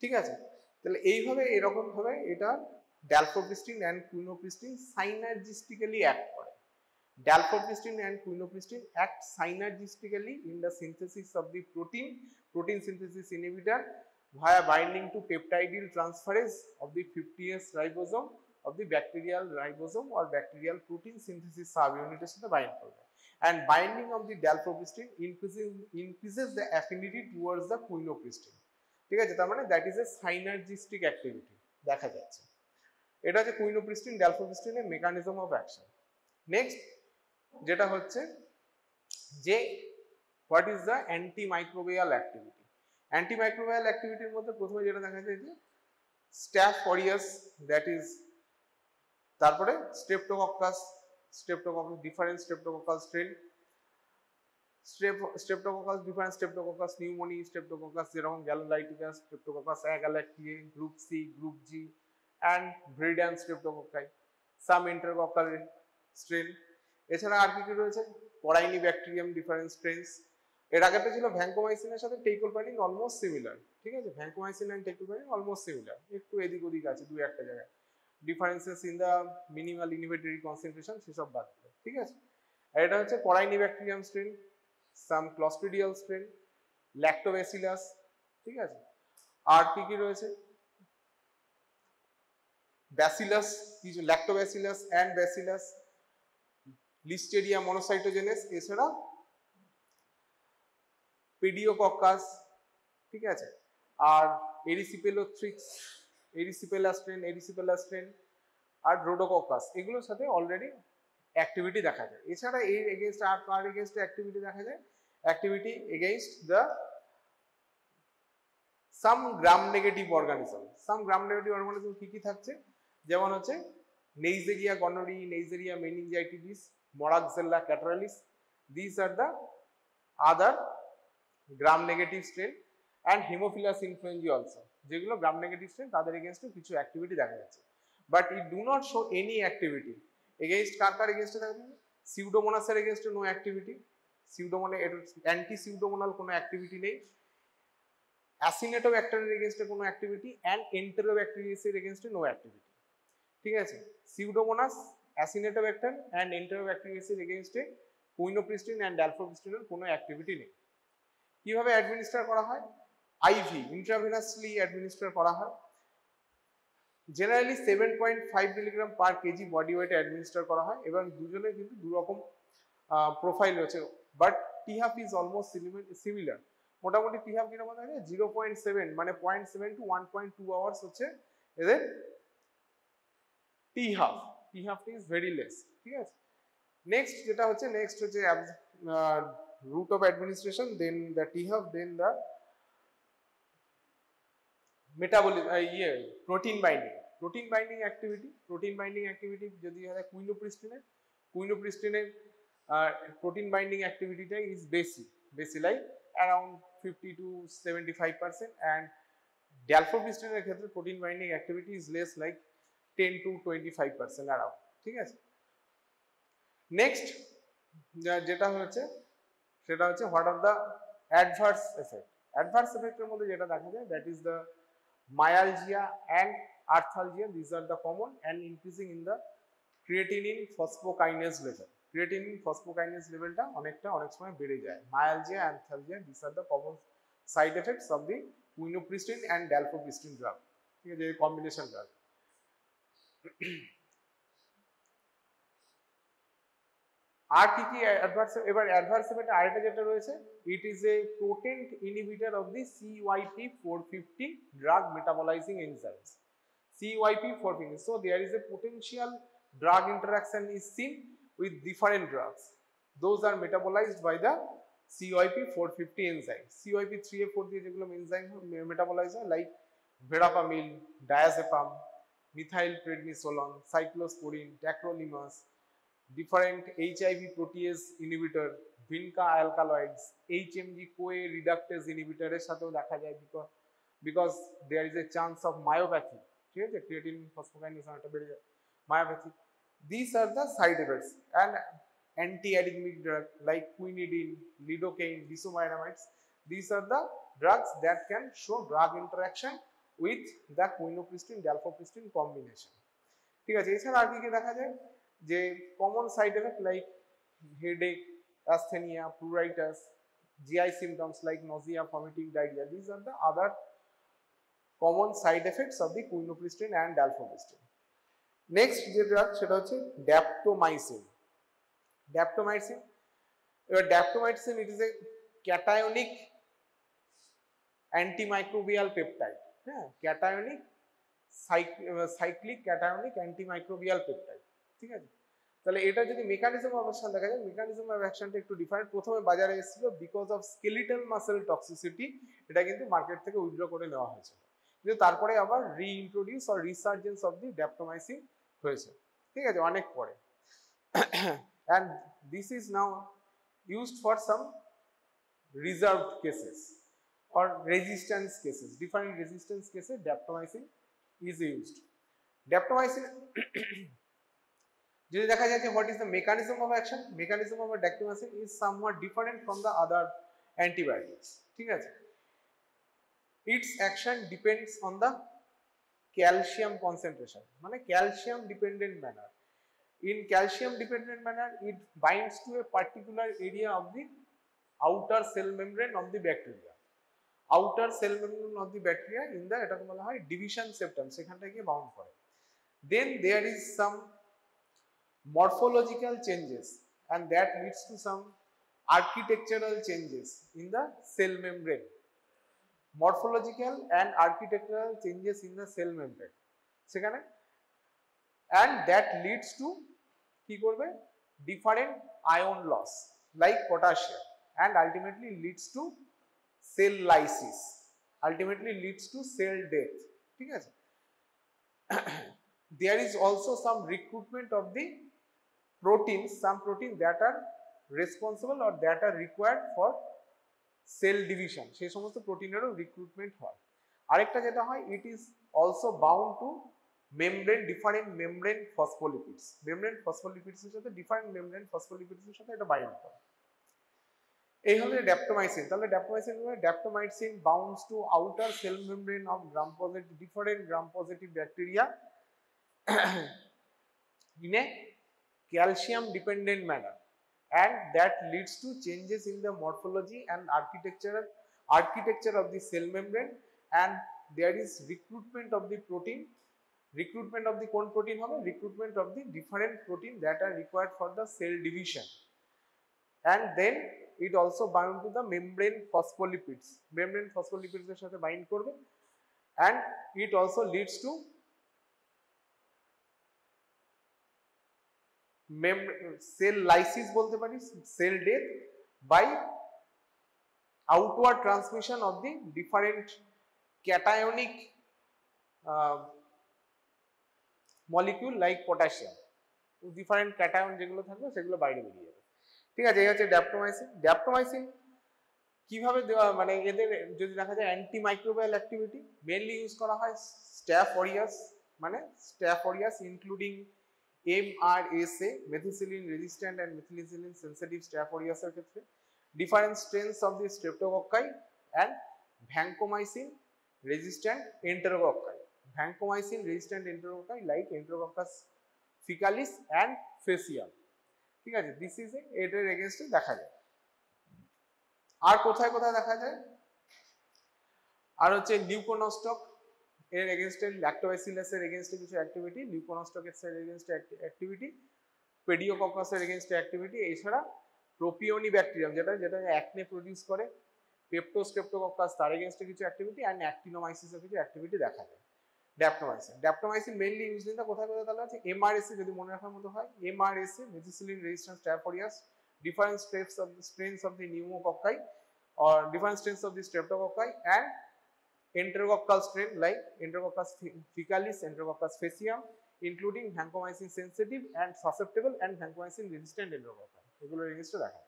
ঠিক আছে। তাহলে এইভাবে এরকম ভাবে এটা dalfopristin and quinupristin synergistically act করে। dalfopristin and quinupristin act synergistically in the synthesis of the protein synthesis inhibitor via binding to peptidyl transferase of the 50S ribosome of the bacterial ribosome or bacterial protein synthesis subunit এর সাথে bind করবে। and binding of the dalfopristin increases the affinity towards the quinupristin, ঠিক আছে। তার মানে that is a synergistic activity দেখা যাচ্ছে। এটা হচ্ছে quinupristin dalfopristin এর mechanism of action। নেক্সট যেটা হচ্ছে যে what is the antimicrobial activity। antimicrobial activityর মধ্যে প্রথমে যেটা দেখা যায় যে Staph aureus, that is তারপরে streptococcus different streptococcal strain, streptococcus different streptococcus pneumoniae, streptococcus যেরকম galolyticus, streptococcus agalactiae, group C, group G and Viridian streptococci, some intercoccal strain। এছাড়া আর কি কি রয়েছে, Corynebacterium different strains। এর আগেটা ছিল ভ্যাঙ্কোমাইসিনের সাথে টেইকোলপ্যানিন অলমোস্ট সিমিলার, ঠিক আছে। Vancomycin and teicoplanin almost similar, একটু এদিক ওদিক আছে দুই একটা জায়গায়, differences in the minimal inhibitory concentration সেসব বাদ দিলে, ঠিক আছে। আর এটা হচ্ছে Corynebacterium strain, সাম ক্লস্ট্রিডিয়াল স্ট্রেন, ল্যাক্টোব্যাসিলাস, ঠিক আছে। আর কি কি রয়েছে, ব্যাসিলাস, কিছু ল্যাক্টোব্যাসিলাস এন্ড ব্যাসিলাস, লিস্টেরিয়া মনোসাইটোজেনেস, এছাড়া পেডিওকক্কাস, ঠিক আছে। আর এরিসিপেলোথ্রিক্স, এরিসিপেলা স্ট্রেন আর রোডোকক্কাস, এগুলোর সাথে অলরেডি অ্যাক্টিভিটি দেখা যায়। এছাড়া এর এগেইনস্ট আর কার এগেইনস্ট অ্যাক্টিভিটি দেখা যায়, activity against the some gram negative organism. Some gram negative organism কি কি থাকছে, যেমন হচ্ছে neisseria gonorrhoeae, neisseria meningitis, moraxella catarrhalis, this are the other gram negative strain and haemophilus influenzae also, যেগুলো গ্রাম নেগেটিভ স্ট্রেন তাদের এগেইনস্টে কিছু activity দেখা যাচ্ছে, but it do not show any activity against কার এগেইনস্টে থাকবে, সিউডোমোনাসের এগেইনস্টে নো অ্যাক্টিভিটি, সিউডোমোনা অ্যান্টি সিউডোমোনাল কোনো অ্যাক্টিভিটি নেই, অ্যাসিনেটোব্যাক্টেরিয়ার এগেইনস্টে কোনো অ্যাক্টিভিটি অ্যান্ড এন্টেরোব্যাক্টেরিয়াসের এগেইনস্টে নো অ্যাক্টিভিটি। ঠিক আছে, সিউডোমোনাস, অ্যাসিনেটোব্যাক্টার অ্যান্ড এন্টেরোব্যাক্টেরিয়াসের এগেইনস্টে কুইনোপ্রিস্টিন অ্যান্ড ড্যালফোপ্রিস্টিনের কোনো অ্যাক্টিভিটি নেই। কিভাবে অ্যাডমিনিস্টার করা হয়, আইভি ইন্ট্রাভেনাসলি অ্যাডমিনিস্টার করা হয়, generally 7.5 milligram per kg body wait administer করা হয়, এবং দুজনে কিন্তু দুরকম প্রোফাইল রয়েছে, বাট টিহাফ ইজ অলমোস্ট সিমিলার। মোটামুটি টিহাফ কিরকম থাকে, 0.7 মানে 0.7 to 1.2 আওয়ার্স হচ্ছে এদের t half. T half is very less. ঠিক আছে, নেক্সট যেটা হচ্ছে, নেক্সট হচ্ছে route of administration, then the t half, then the metabolic protein binding. Protein binding activity যদি হয় কুইনোপ্রিস্টিনের প্রোটিন বাইন্ডিং অ্যাক্টিভিটিটা ইজ বেশি লাইক অ্যারাউন্ড 50 to 75%, and ড্যালফোপ্রিস্টিনের ক্ষেত্রে protein binding activity is less like 10 to 25% around. ঠিক আছে, নেক্সট যেটা হচ্ছে সেটা হচ্ছে what are the adverse effect. Adverse এফেক্টের মধ্যে যেটা দেখা যায়, that is the myalgia and arthalgia. These are the common, and increasing in the creatinine phosphokinase level. Creatinine phosphokinase level টা অনেক সময় বেড়ে যায়। myalgia and arthalgia, these are the common side effects of the quinopristine and dalfopristin drug. ঠিক আছে, এই combination drug. আর কি কি অ্যাডভার্স, এবার অ্যাডভার্স এফেক্ট আরেকটা যেটা রয়েছে, it is a potent inhibitor of the CYP450 drug metabolising enzymes. CYP450, so there is a potential drug interaction is seen with different drugs. Those are metabolized by the CYP450 enzyme. CYP3A4 দিয়ে যেগুলো enzyme metabolise হয়, like verapamil, diazepam, methyl prednisolone, cyclosporine, tacrolimus, different HIV protease inhibitor, Vinca alkaloids, HMG CoA reductase inhibitor এর সাথেও দেখা যায়, because there is a chance of myopathy। ঠিক আছে, creatine phosphokinase একটা বেড়ে যায়, myopathy। These are the side effects, and anti-arrhythmic drug like quinidine, lidocaine, disomiramide, these are the drugs that can show drug interaction with the quinopristine dalfopristin combination। ঠিক আছে, এছাড়া আর কি দেখা যায়, যে common side effect like headache, asthenia, pruritus, GI symptoms like nausea, vomiting, diarrhea, these are the other common side effects of the quinopristine and dalfopristin। Next যে drug সেটা হচ্ছে ড্যাপটোমাইসিন। এবার daptomycin it is a cationic antimicrobial peptide. হ্যাঁ, cationic cyclic cationic antimicrobial peptide. ঠিক আছে, তাহলে এটা যদি মেকানিজম অফ অ্যাকশন দেখা যায়, মেকানিজম অফ অ্যাকশনটা একটু ডিফারেন্ট। প্রথমে বাজারে এসেছিল because of skeletal muscle toxicity, এটা কিন্তু মার্কেট থেকে উইথড্র করে নেওয়া হয়েছিল, কিন্তু তারপরে আবার reintroduce or resurgence of the daptomycin হয়েছে। ঠিক আছে, অনেক পরে, and this is now used for some reserved cases or resistance cases, different resistance cases daptomycin is used. Daptomycin যদি দেখা যায় যে what is the mechanism of action, mechanism of daptomycin is somewhat different from the other antibiotics। ঠিক আছে, its action depends on the calcium concentration, মানে calcium dependent manner। In calcium dependent manner it binds to a particular area of the outer cell membrane of the bacteria, outer cell membrane of the bacteria in the এটাকে বলা হয় division septum, সেখানটা গিয়ে bound করে। Then there is some morphological changes and that leads to some architectural changes in the cell membrane, morphological and architectural changes in the cell membrane সেখানে, and that leads to কি করবে, different ion loss like potassium and ultimately leads to cell lysis, ultimately leads to cell death. ঠিক আছে? There is also some recruitment of the proteins, some proteins that are responsible or that are required for cell division, সেই সমস্ত প্রোটিনেরও recruitment হয়। আরেকটা যেটা হয়, it is also bound to membrane, different membrane phospholipids, membrane phospholipids এর সাথে different membrane phospholipids এর সাথে এটা বাইন্ড করে। এই হলো ড্যাপ্টোমাইসিন। তাহলে daptomycin bounds to outer cell membrane of gram positive different gram positive bacteria in a calcium dependent manner, and that leads to changes in the morphology and architecture of the cell membrane, and there is recruitment of the protein, recruitment of the কোন protein হবে, recruitment of the different protein that are required for the cell division, and then it also bind to the membrane phospholipids, membrane phospholipids এর সাথে bind করবে, and it also leads to cell lysis বলতে পারি, cell death by outward transmission of the different cationic molecule like potassium, different cation যেগুলো থাকবে সেগুলো বাইরে বেরিয়ে যাবে। ঠিক আছে, এই হচ্ছে ড্যাপ্টোমাইসিন। ড্যাপ্টোমাইসিন কিভাবে দেওয়া, মানে এদের যদি দেখা যায় অ্যান্টিমাইক্রোবিয়াল অ্যাক্টিভিটি মেইনলি ইউজ করা হয় স্ট্যাফ অরিয়াস, মানে staph aureus including MRSA, methicillin resistant and methicillin sensitive staph aureus এর ক্ষেত্রে, different strains of the streptococci and vancomycin resistant enterococci, vancomycin resistant enterococci like Enterococcus faecalis and faecium। ঠিক আছে, this is এটার এগেইনস্টে দেখা যায়। আর কোথায় কোথায় দেখা যায়, আর হচ্ছে লিউকোনোস্টক এর এগেইনস্টে, ল্যাক্টোব্যাসিলাস এর এগেইনস্টে কিছু অ্যাক্টিভিটি, লিউকোনোস্টকের এগেইনস্টে অ্যাক্টিভিটি, পেডিওককাসের এগেইনস্টে অ্যাক্টিভিটি, এছাড়া প্রোপিওনি ব্যাকটেরিয়াম যেটা অ্যাকনে প্রডিউস করে, পেপটোস্ট্রেপ্টোকক্কাস তার এগেইনস্টে কিছু অ্যাক্টিভিটি, অ্যান্ড অ্যাক্টিনোমাইসিসের কিছু অ্যাক্টিভিটি দেখা যায়। ড্যাপ্টোমাইসিন মেইনলি ইউজ নিতে কোথায় কোথায় তাহলে আছে, এমআরএসএ যদি মনে রাখার মতো হয়, MRSA methicillin resistant staph aureus, different strains of the pneumococci or different strains of the streptococci, and enterococcal strain like Enterococcus faecalis, Enterococcus faecium, including vancomycin sensitive and susceptible and vancomycin resistant enterococci, এগুলোর এগেইনস্টে দেখা।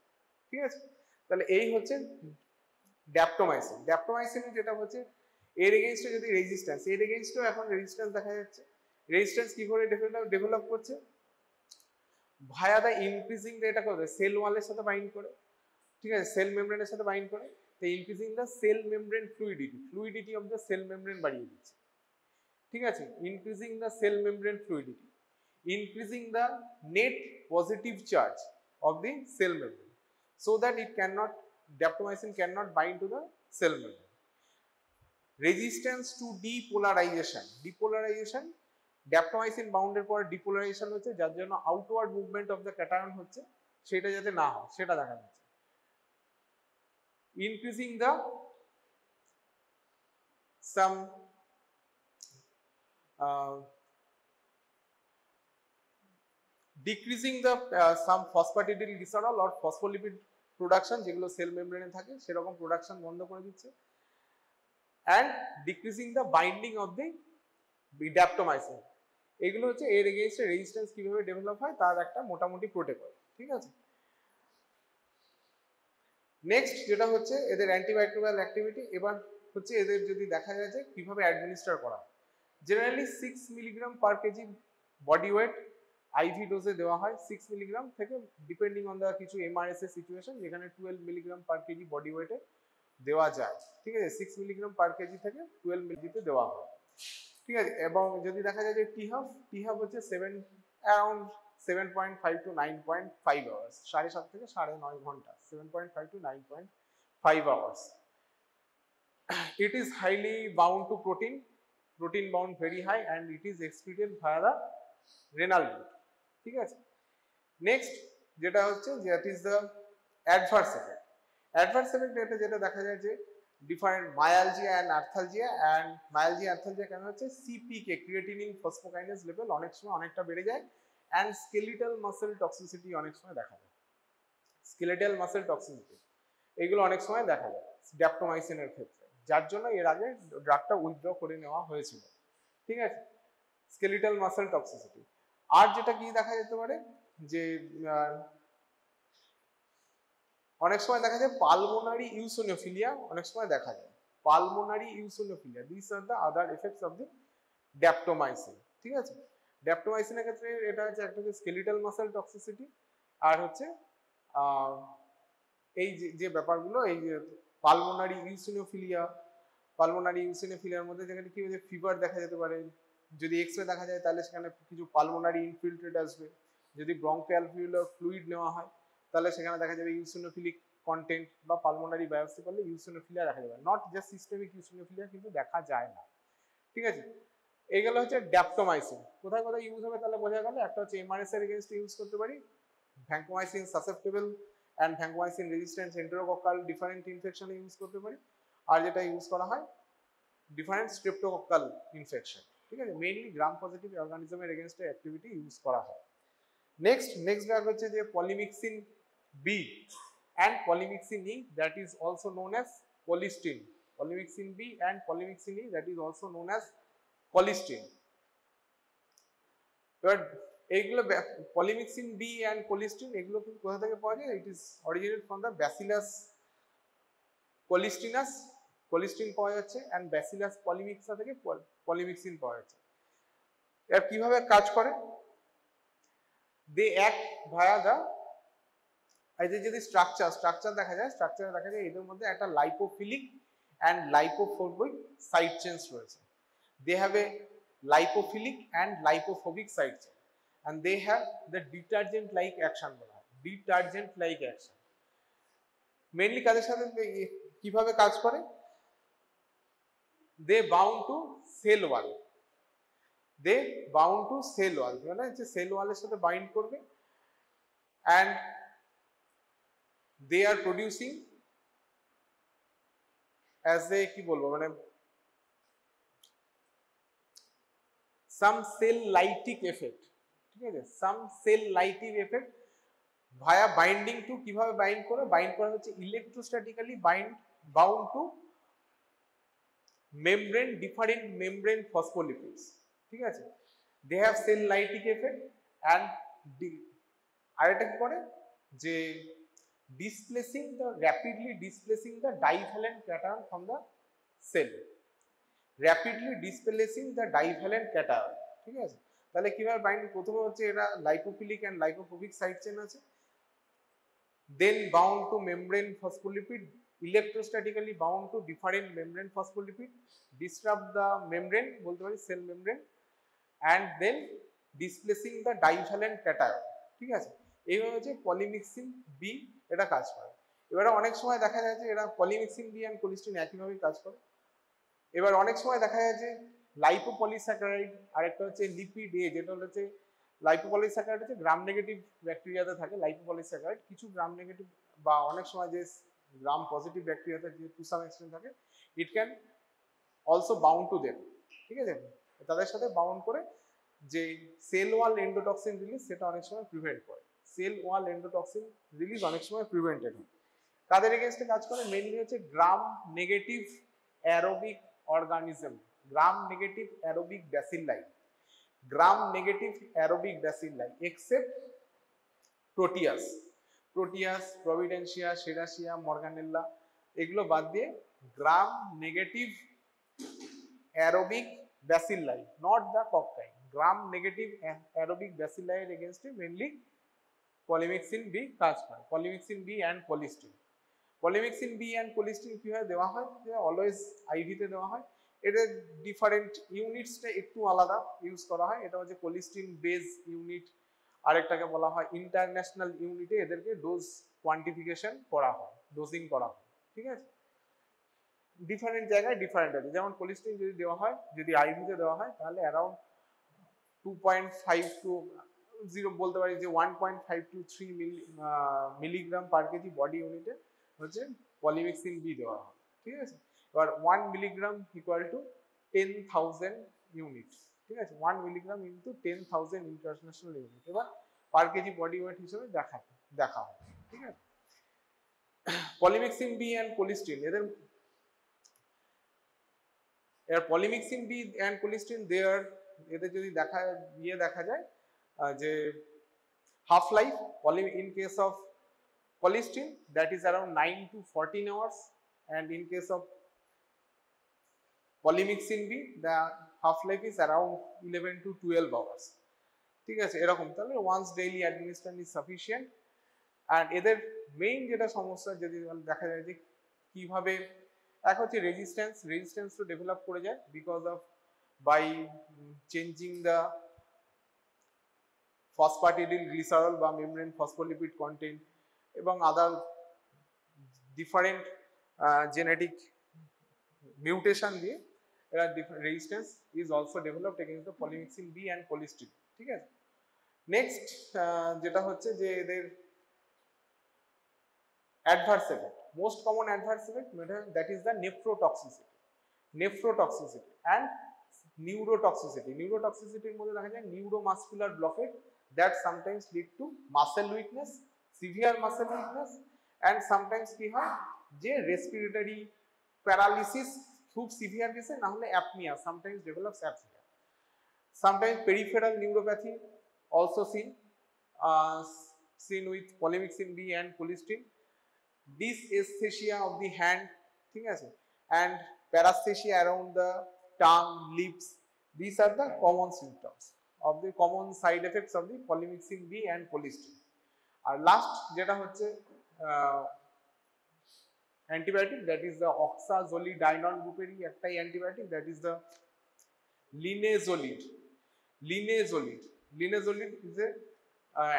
ঠিক আছে, তাহলে এই হচ্ছে ড্যাপ্টোমাইসিন। ড্যাপ্টোমাইসিন যেটা হচ্ছে এর এগেইনস্টে যদি রেজিস্ট্যান্স, এর এগেইনস্টেও এখন রেজিস্ট্যান্স দেখা যাচ্ছে। রেজিস্ট্যান্স কি করে ডেভেলপ করছে, ভায়া দা ইনক্রিজিং এটা করে সেল ওয়ালের সাথে বাইন্ড করে, ঠিক আছে, সেল মেমব্রেনের সাথে বাইন্ড করে, তো increasing the cell membrane fluidity of the cell membrane বাড়িয়ে দিচ্ছে। ঠিক আছে, increasing the cell membrane fluidity, increasing the net positive charge of the cell membrane so that it can't, daptomycin can't bind to the cell membrane. Resistance to depolarisation, daptomycin বাউন্ডের পর depolarisation হচ্ছে, যার জন্য outward movement of the cation হচ্ছে, সেটা যাতে না হয় সেটা দেখা যাচ্ছে। increasing the some decreasing the some phosphatidyl glycerol or phospholipid production যেগুলো সেল মেমব্রেনে থাকে সেরকম প্রোডাকশন বন্ধ করে দিচ্ছে, and decreasing the binding of the ড্যাপ্টোমাইসিন। এগুলো হচ্ছে এর এগেইনস্টে রেজিস্ট্যান্স কিভাবে ডেভেলপ হয় তার একটা মোটামুটি প্রোটোকল। ঠিক আছে, নেক্সট যেটা হচ্ছে এদের অ্যান্টিমাইক্রোবিয়াল অ্যাক্টিভিটি। এবার হচ্ছে এদের যদি দেখা যায় যে কিভাবে অ্যাডমিনিস্টার করা, generally 6 milligram per kg body weight IV ডোজে দেওয়া হয়, 6 মিলিগ্রাম থেকে, ডিপেন্ডিং অন দ্য কিছু এমআরএসএ সিচুয়েশন যেখানে 12 মিলিগ্রাম পার কেজি বডি ওয়েটে দেওয়া যায়। ঠিক আছে, 6 মিলিগ্রাম পার কেজি থেকে 12 মিলিতে দেওয়া হয়। ঠিক আছে, এবং যদি দেখা যায় যে টি-হাফ হচ্ছে 7.5 to 9.5 আওয়ার্স, 7.5 থেকে 9.5 ঘন্টা, 7.5 to 9.5 hours. It is highly bound to protein bound very high, and it is excreted via the renal route। ঠিক আছে, নেক্সট যেটা হচ্ছে that is the adverse effect। adverse effect এটা যেটা দেখা যায় যে different myalgia and arthalgia, and myalgia arthalgia কেন হচ্ছে, CPK ক্রিয়েটিনিন ফসফোকাইনেজ লেভেল অনেক সময় অনেকটা বেড়ে যায়, অ্যান্ড স্কেলিটাল মাসেল টক্সিসিটি অনেক সময় দেখা যায়। স্কেলেটাল মাসেল টক্সিসিটি এগুলো অনেক সময় দেখা যায় ড্যাপ্টোমাইসিনের ক্ষেত্রে, যার জন্য এর আগে ড্রাগটা উইথড্র করে নেওয়া হয়েছিল। ঠিক আছে, স্কেলিটাল মাসেল টক্সিসিটি। আর যেটা কি দেখা যেতে পারে যে অনেক সময় দেখা যায় পালমোনারি ইউসোনিওফিলিয়া, অনেক সময় দেখা যায় pulmonary eosinophilia. This are the other effects of the daptomycin. ঠিক আছে, ড্যাপ্টোমাইসিনের ক্ষেত্রে এটা হচ্ছে একটা হচ্ছে স্কেলিটাল মাসেল টক্সিসিটি, আর হচ্ছে এই যে ব্যাপারগুলো, এই যে পালমোনারি ইউসিনোফিলিয়ার মধ্যে যেখানে কি হচ্ছে ফিভার দেখা যেতে পারে, যদি এক্সরে দেখা যায় তাহলে সেখানে কিছু পালমোনারি ইনফিল্ট্রেট আসবে, যদি ব্রঙ্কিয়াল ফ্লুইড নেওয়া হয় তাহলে সেখানে দেখা যাবে ইউসিনোফিলিক কন্টেন্ট, বা পালমোনারি বায়োপসি করলে ইউসিনোফিলিয়া দেখা যাবে, নট জাস্ট সিস্টেমিক ইউসিনোফিলিয়া কিন্তু দেখা যায় না। ঠিক আছে, এইগুলো হচ্ছে ড্যাপ্টোমাইসিন। কোথায় কোথায় ইউজ হবে তাহলে বোঝা গেল। একটা হচ্ছে এমআরএস এর এগেইনস্টে ইউজ করতে পারি, vancomycin susceptible and vancomycin resistant enterococcal different ইনফেকশনে ইউজ করতে পারি। আর যেটা ইউজ করা হয় ডিফারেন্ট স্ট্রেপ্টোকক্কাল ইনফেকশন। ঠিক আছে, মেইনলি গ্রাম পজিটিভ অর্গানিজমের এগেইনস্টে অ্যাক্টিভিটি ইউজ করা হয়। নেক্সট ড্রাগ হচ্ছে যে polymyxin B and polymyxin E, that is also known as colistin. Polymyxin B and polymyxin E, that is also known as colistin. এবার এইগুলো পলিমিক্সিন বি অ্যান্ড কোলিস্টিন এগুলো কিন্তু কোথা থেকে পাওয়া যায়? It is originate from the bacillus colistinus. Colistin পাওয়া যাচ্ছে, অ্যান্ড ব্যাসিলাস পলিমিক্সা থেকে পলিমিক্সিন পাওয়া যাচ্ছে। এর কিভাবে কাজ করে? দে অ্যাক্ট ভায়া দা, এই যে যদি স্ট্রাকচার দেখা যায়, এদের মধ্যে একটা lipophilic and lipophobic side change রয়েছে। They have a lipophilic and lipophobic side chain, and they have the detergent like action বলা হয়, detergent like action। মেইনলি কাদের সাথে কিভাবে কাজ করে? they bound to cell wall, মানে যে সেল ওয়ালের সাথে বাইন্ড করবে, and they are producing as a কি বলবো মানে some cell lytic effect। ঠিক আছে, some cell lytic effect via binding to, কিভাবে বাইন্ড করে? বাইন্ড করা হচ্ছে ইলেকট্রোস্ট্যাটিক্যালি bound to membrane, different membrane phospholipids। ঠিক আছে, they have cell lytic effect and আরেকটা কি করে যে rapidly displacing the divalent cation from the cell, ঠিক আছে, তাহলে কিভাবে বাইন্ড? প্রথমে হচ্ছে এরা lipophilic and lipophobic side chain আছে, then bound to membrane phospholipid, electrostatically bound to different membrane phospholipid, disrupt the membrane বলতে পারি, cell membrane, and then displacing the divalent cation. ঠিক আছে, এইভাবে হচ্ছে পলিমিক্সিন বি এটা কাজ করে। এবারে অনেক সময় দেখা যায় যে এরা পলিমিক্সিন বি অ্যান্ড কোলিস্টিন একইভাবে কাজ করে। এবার অনেক সময় দেখা যায় যে লাইপোপলিস্যাকারাইড, আরেকটা হচ্ছে লিপিড এ, যেটা হচ্ছে লাইপোপলিস্যাকারাইড হচ্ছে গ্রাম নেগেটিভ ব্যাকটেরিয়াতে থাকে লাইপোপলিস্যাকারাইড, কিছু গ্রাম নেগেটিভ বা অনেক সময় যে গ্রাম পজিটিভ ব্যাকটেরিয়াতে যে টু সাম এক্সটেন্ট থাকে, it can also bound to them. ঠিক আছে, তাদের সাথে বাউন্ড করে যে সেল ওয়াল এন্ডোটক্সিন রিলিজ সেটা অনেক সময় প্রিভেন্ট করে। সেল ওয়াল এন্ডোটক্সিন রিলিজ অনেক সময় প্রিভেন্টেড হয়। কাদের এগেইনস্টে কাজ করে? মেইনলি হচ্ছে gram negative aerobic organism, gram negative aerobic bacilli, except proteus, providencia, serratia, morganella, এগুলো বাদ দিয়ে gram negative aerobic bacilli, not the cocci, gram negative aerobic bacilli এর এগেইনস্টে মেইনলি পলিমিক্সিন বি কাজ করে। Polymyxin B and colistin, polymyxin B and colistin কিভাবে দেওয়া হয়? যে অলওয়েজ আইভিতে দেওয়া হয়। এদের ডিফারেন্ট ইউনিটসটা একটু আলাদা ইউজ করা হয়। এটা হচ্ছে কোলিস্টিন বেজ ইউনিট, আরেকটাকে বলা হয় ইন্টারন্যাশনাল ইউনিটে এদেরকে ডোজ কোয়ান্টিফিকেশন করা হয়, ডোজিং করা হয়। ঠিক আছে, ডিফারেন্ট জায়গায় ডিফারেন্ট আছে। যেমন কোলিস্টিন যদি দেওয়া হয়, যদি আইভিতে দেওয়া হয়, তাহলে অ্যারাউন্ড 2.5 টু 0 বলতে পারি যে 1.5 to 3 milligram per kg body ইউনিটে হচ্ছে পলিমিক্সিন বি দেওয়া হয়। ঠিক আছে, এবার 1 মিলিগ্রাম ইকুয়াল টু 10,000 ইউনিট। ঠিক আছে, 1 মিলিগ্রাম ইন্টু 10,000 ইন্টারন্যাশনাল ইউনিট। এবার পার কেজি বডি ওয়েট হিসেবে দেখা হয়। ঠিক আছে, পলিমিক্সিন বি অ্যান্ড কোলিস্টিন, এর পলিমিক্সিন বি অ্যান্ড কোলিস্টিন এদের যদি দেখা যায় যে half life in case of colistin that is around 9 to 14 hours, and in case of polymyxin B the half life is around 11 to 12 hours। ঠিক আছে, এরকম, তাহলে once daily administration is sufficient। and এদের মেইন যেটা সমস্যা যদি দেখা যায় যে কিভাবে, এক হচ্ছে রেজিস্ট্যান্স তো ডেভেলপ করে যায় because of by changing the phosphatidyl glycerol বা মেমব্রেন ফসফোলিপিড কন্টেন্ট এবং আদার ডিফারেন্ট জেনেটিক মিউটেশন দিয়ে এরা resistance is also developed against the polymyxin B and colistin. ঠিক আছে, নেক্সট যেটা হচ্ছে যে এদের adverse effect, most common adverse effect that is the nephrotoxicity and neurotoxicityর মধ্যে দেখা যায় neuromuscular blockade that sometimes lead to muscle weakness, severe muscle weakness, and sometimes কি হয় যে respiratory paralysis খুব সিভিয়ার কেসে, না হলে apnea sometimes develops apnea, sometimes peripheral neuropathy also seen with polymyxin B and colistin, dysesthesia of the hand, ঠিক আছে, and paresthesia around the tongue, lips. These are the common symptoms of the common side effects of the polymyxin B and colistin। আর last যেটা হচ্ছে antibiotic, that is the oxazolidinone গ্রুপেরই একটাই antibiotic, that is the linezolid is a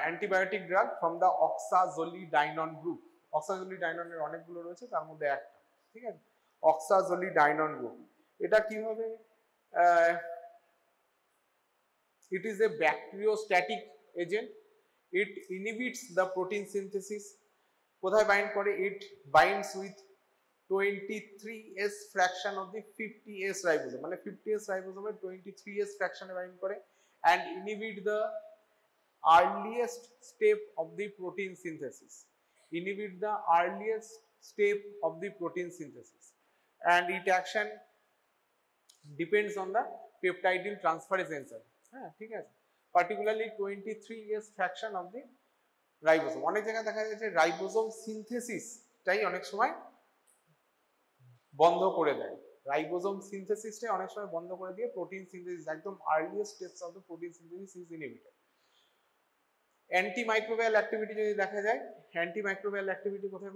antibiotic drug from the oxazolidinone group. অক্সাজোলিডাইননের অনেকগুলো রয়েছে, তার মধ্যে একটা, ঠিক আছে, অক্সাজোলিডাইনন গ্রুপ। এটা কিভাবে, it is a bacteriostatic agent, it inhibits the protein synthesis। কোথায় বাইন্ড করে? it binds with 23s fraction of the 50s ribosome, মানে 50s ribosome 23s fraction এ বাইন্ড করে and inhibit the earliest step of the protein synthesis, and its action depends on the peptidin transferase enzyme। হ্যাঁ, ঠিক আছে, particularly 23s fraction of the ribosome. অনেক জায়গায় দেখা যাচ্ছে ribosome সিনথেসিসটাই অনেক সময় বন্ধ করে দেয়, প্রোটিন সিনথেসিস, একদম earliest steps of the protein synthesis is inhibited. Antimicrobial activity যদি দেখা যায়, অ্যান্টিমাইক্রোবিয়াল অ্যাক্টিভিটি কোথায়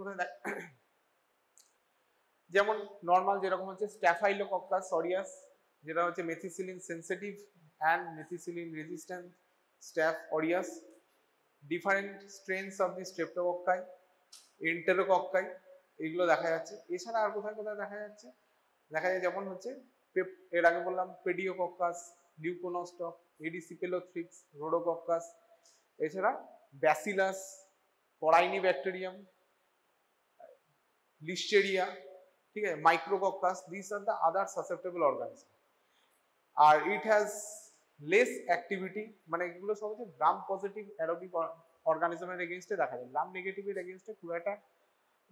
যেমন নর্মাল যেরকম হচ্ছে স্ট্যাফাইলোকক্কাস অরিয়াস, যেটা হচ্ছে methicillin sensitive and methicillin resistant staph aureus, different strains of the streptococci, enterococci, এগুলো দেখা যাচ্ছে। এছাড়া আর কোথায় দেখা যায় যেমন হচ্ছে এর আগে বললাম পেডিওকক্কাস, লিউকোনোস্টক, এডিসিপেলোথ্রিক্স, রোডোকক্কাস, এছাড়া ব্যাসিলাস, পরাইনি ব্যাকটেরিয়াম, লিস্টেরিয়া, ঠিক আছে, micrococcus, this are the other susceptible organism. আর ইট হ্যাজ লেস অ্যাক্টিভিটি, মানে এগুলো সব হচ্ছে গ্রাম পজিটিভ অ্যারোবিক অর্গানিজমের এগেইনস্টে দেখা যায়, গ্রাম নেগেটিভের এগেইনস্টে খুব একটা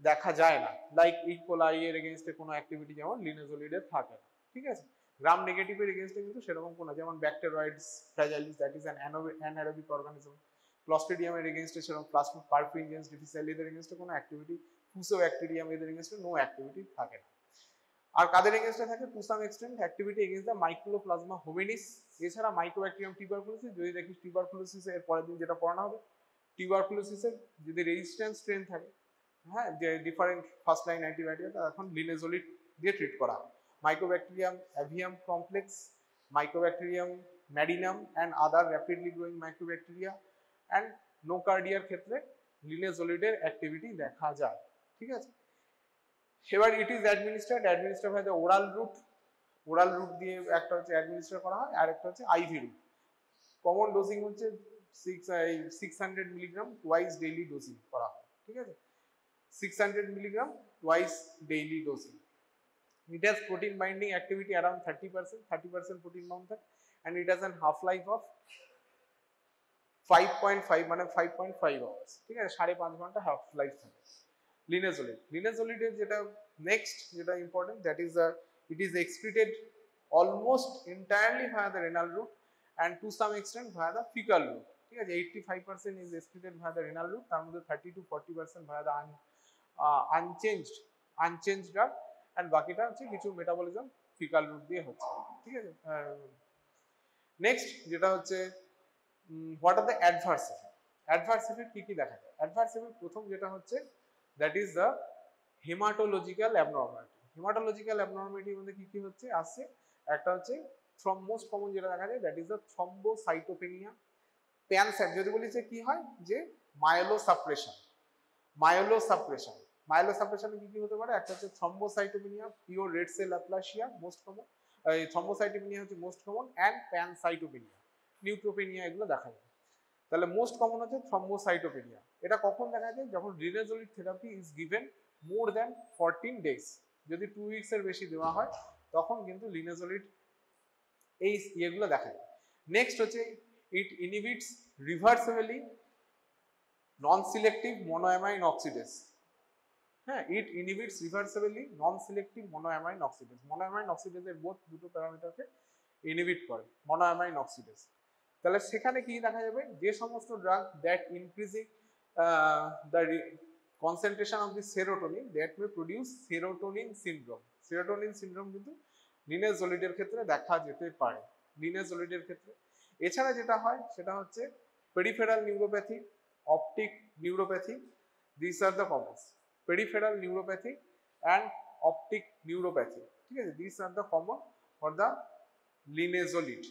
দেখা যায় না, লাইক ইকোলাই এর এগেইনস্টে কোনো অ্যাক্টিভিটি যেমন লিনেজোলিডের থাকে না, ঠিক আছে। গ্রাম নেগেটিভের এগেইনস্টে কিন্তু সেরকম কোনো, যেমন bacteroides fragilis, that is an anaerobic organism, ক্লস্ট্রিডিয়ামের এগেইনস্টে সেরকম, প্লাজমোড পারফিউজেন্স ডিফিসাইল এদের এগেইনস্টে কোনো অ্যাক্টিভিটি, ফুসোব্যাকটেরিয়াম এদের এগেইনস্টে নো অ্যাক্টিভিটি থাকে না। আর কাদের এগেইনস্টে থাকে? To some extent activity against the mycoplasma hominis. এছাড়া মাইক্রোব্যাকটেরিয়াম টিউবারকুলোসিস, যদি দেখিস টিউবারকুলোসিস এর পরের দিন যেটা পড়ানো হবে, টিউবারকুলোসিসের যদি রেজিস্ট্যান্স স্ট্রেন থাকে, হ্যাঁ, যে ডিফারেন্ট ফার্স্ট লাইন অ্যান্টিবায়োটিক এখন লিনেজোলিড দিয়ে ট্রিট করা হয়। Mycobacterium avium complex, mycobacterium marinum and other rapidly growing mycobacteria and নোকার্ডিয়ার ক্ষেত্রে লিনেজোলিডের অ্যাক্টিভিটি দেখা যায়, ঠিক আছে। এবার it is administered by the oral route দিয়ে একটা হচ্ছে অ্যাডমিনিস্টার করা হয়, আর একটা হচ্ছে আইভি রুট। কমন ডোজিং হচ্ছে 600 মিলিগ্রাম টুয়াইস ডেইলি ডোজিং করা হয়, ঠিক আছে, 600 milligram twice daily dosing. It has protein binding activity around 30% protein bound থাকে, and it has an half life of 5.5 মানে 5.5 আওয়ার্স, ঠিক আছে, 5.5 ঘন্টা হাফ লাইফ থাকে। লিনেজোলিডের যেটা নেক্সট যেটা important, that is it is excreted almost entirely via the renal route and to some extent via the fecal route, ঠিক আছে, 85% is excreted via the renal route, তার মধ্যে 30 to 40% via the unchanged drug, and বাকিটা হচ্ছে কিছু metabolism faecal root দিয়ে হচ্ছে, ঠিক আছে। নেক্সট যেটা হচ্ছে what are the adverse effect. Adverse effect কি কি দেখা যায়? অ্যাডভার্স এফেক্ট প্রথম যেটা হচ্ছে that is the haematological abnormality. Haematological অ্যাবনর্মালিটির মধ্যে কি কি হচ্ছে আসছে, একটা হচ্ছে ফ্রম মোস্ট কমন যেটা দেখা যায় দ্যাট ইজ দ্য থ্রম্বোসাইটোপেনিয়া। প্যানসাইট যদি বলি যে কি হয়, যে মায়োলোসাপ্রেশন। মায়োলোসাপ্রেশনে কি কি হতে পারে, একটা হচ্ছে thrombocytopenia, pure red cell aplasia most common, এই থ্রম্বোসাইটোপেনিয়া হচ্ছে most common, and pancytopenia, neutropenia এগুলো দেখা যায়। তাহলে মোস্ট কমন হচ্ছে থ্রম্বোসাইটোপেনিয়া। এটা কখন দেখা যায়, যখন linezolid therapy is given more than 14 days, যদি 2 উইকস এর বেশি দেওয়া হয় তখন কিন্তু লিনেজোলিড এই ইয়েগুলো দেখা যায়। নেক্সট হচ্ছে ইট ইনহিবিটস রিভার্সিবলি নন সিলেক্টিভ মোনোঅ্যামাইন অক্সিডেজ। হ্যাঁ, ইট ইনহিবিটস রিভার্সিবলি নন সিলেক্টিভ মোনোঅ্যামাইন অক্সিডেজ। মোনোঅ্যামাইন অক্সিডেজের বোথ দুটো প্যারামিটারকে ইনহিবিট করে মোনোঅ্যামাইন অক্সিডেজ। তাহলে সেখানে কি দেখা যাবে, যে সমস্ত drug that increasing the concentration of the serotonin that may produce serotonin syndrome. Serotonin syndrome কিন্তু লিনেজোলিডের ক্ষেত্রে দেখা যেতে পারে, লিনেজোলিডের ক্ষেত্রে। এছাড়া যেটা হয় সেটা হচ্ছে peripheral neuropathy, optic neuropathy, this are the commons. Peripheral neuropathy and optic neuropathy, ঠিক আছে, this are the common for the linezolid.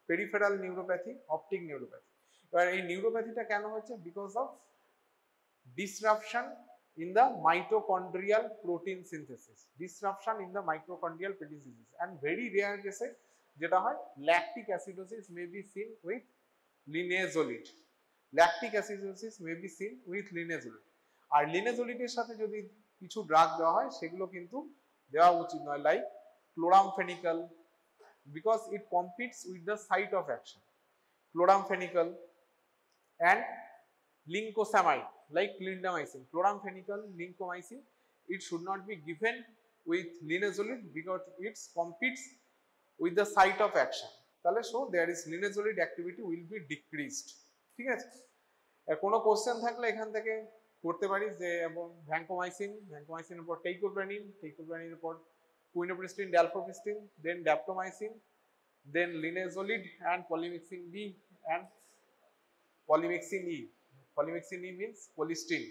Peripheral neuropathy, optic neuropathy. এবার এই নিউরোপ্যাথিটা কেন হচ্ছে, because of disruption in the mitochondrial protein synthesis, disruption in the mitochondrial protein synthesis, and very rare case যেটা হয় lactic acidosis may be seen with linezolid. Lactic acidosis may be seen with linezolid. আর লিনেজোলিডের সাথে যদি কিছু drug দেওয়া হয় সেগুলো কিন্তু দেওয়া উচিত নয়, like chloramphenicol, because it competes with the site of action. Chloramphenicol and lincosamide like clindamycin. Chloramphenicol, lincomycin, it should not be given with linezolid because it competes with the site of action. তাহলে so there is linezolid activity will be decreased, ঠিক আছে। কোনো question থাকলে এখান থেকে করতে পারিস, যে এবং ভ্যাঙ্কোমাইসিনের পর টেইকোপ্রানিনের পর quinupristin, dalfopristin, then daptomycin, then linezolid and polymyxin B and polymyxin E. Polymyxin E means polystyrene.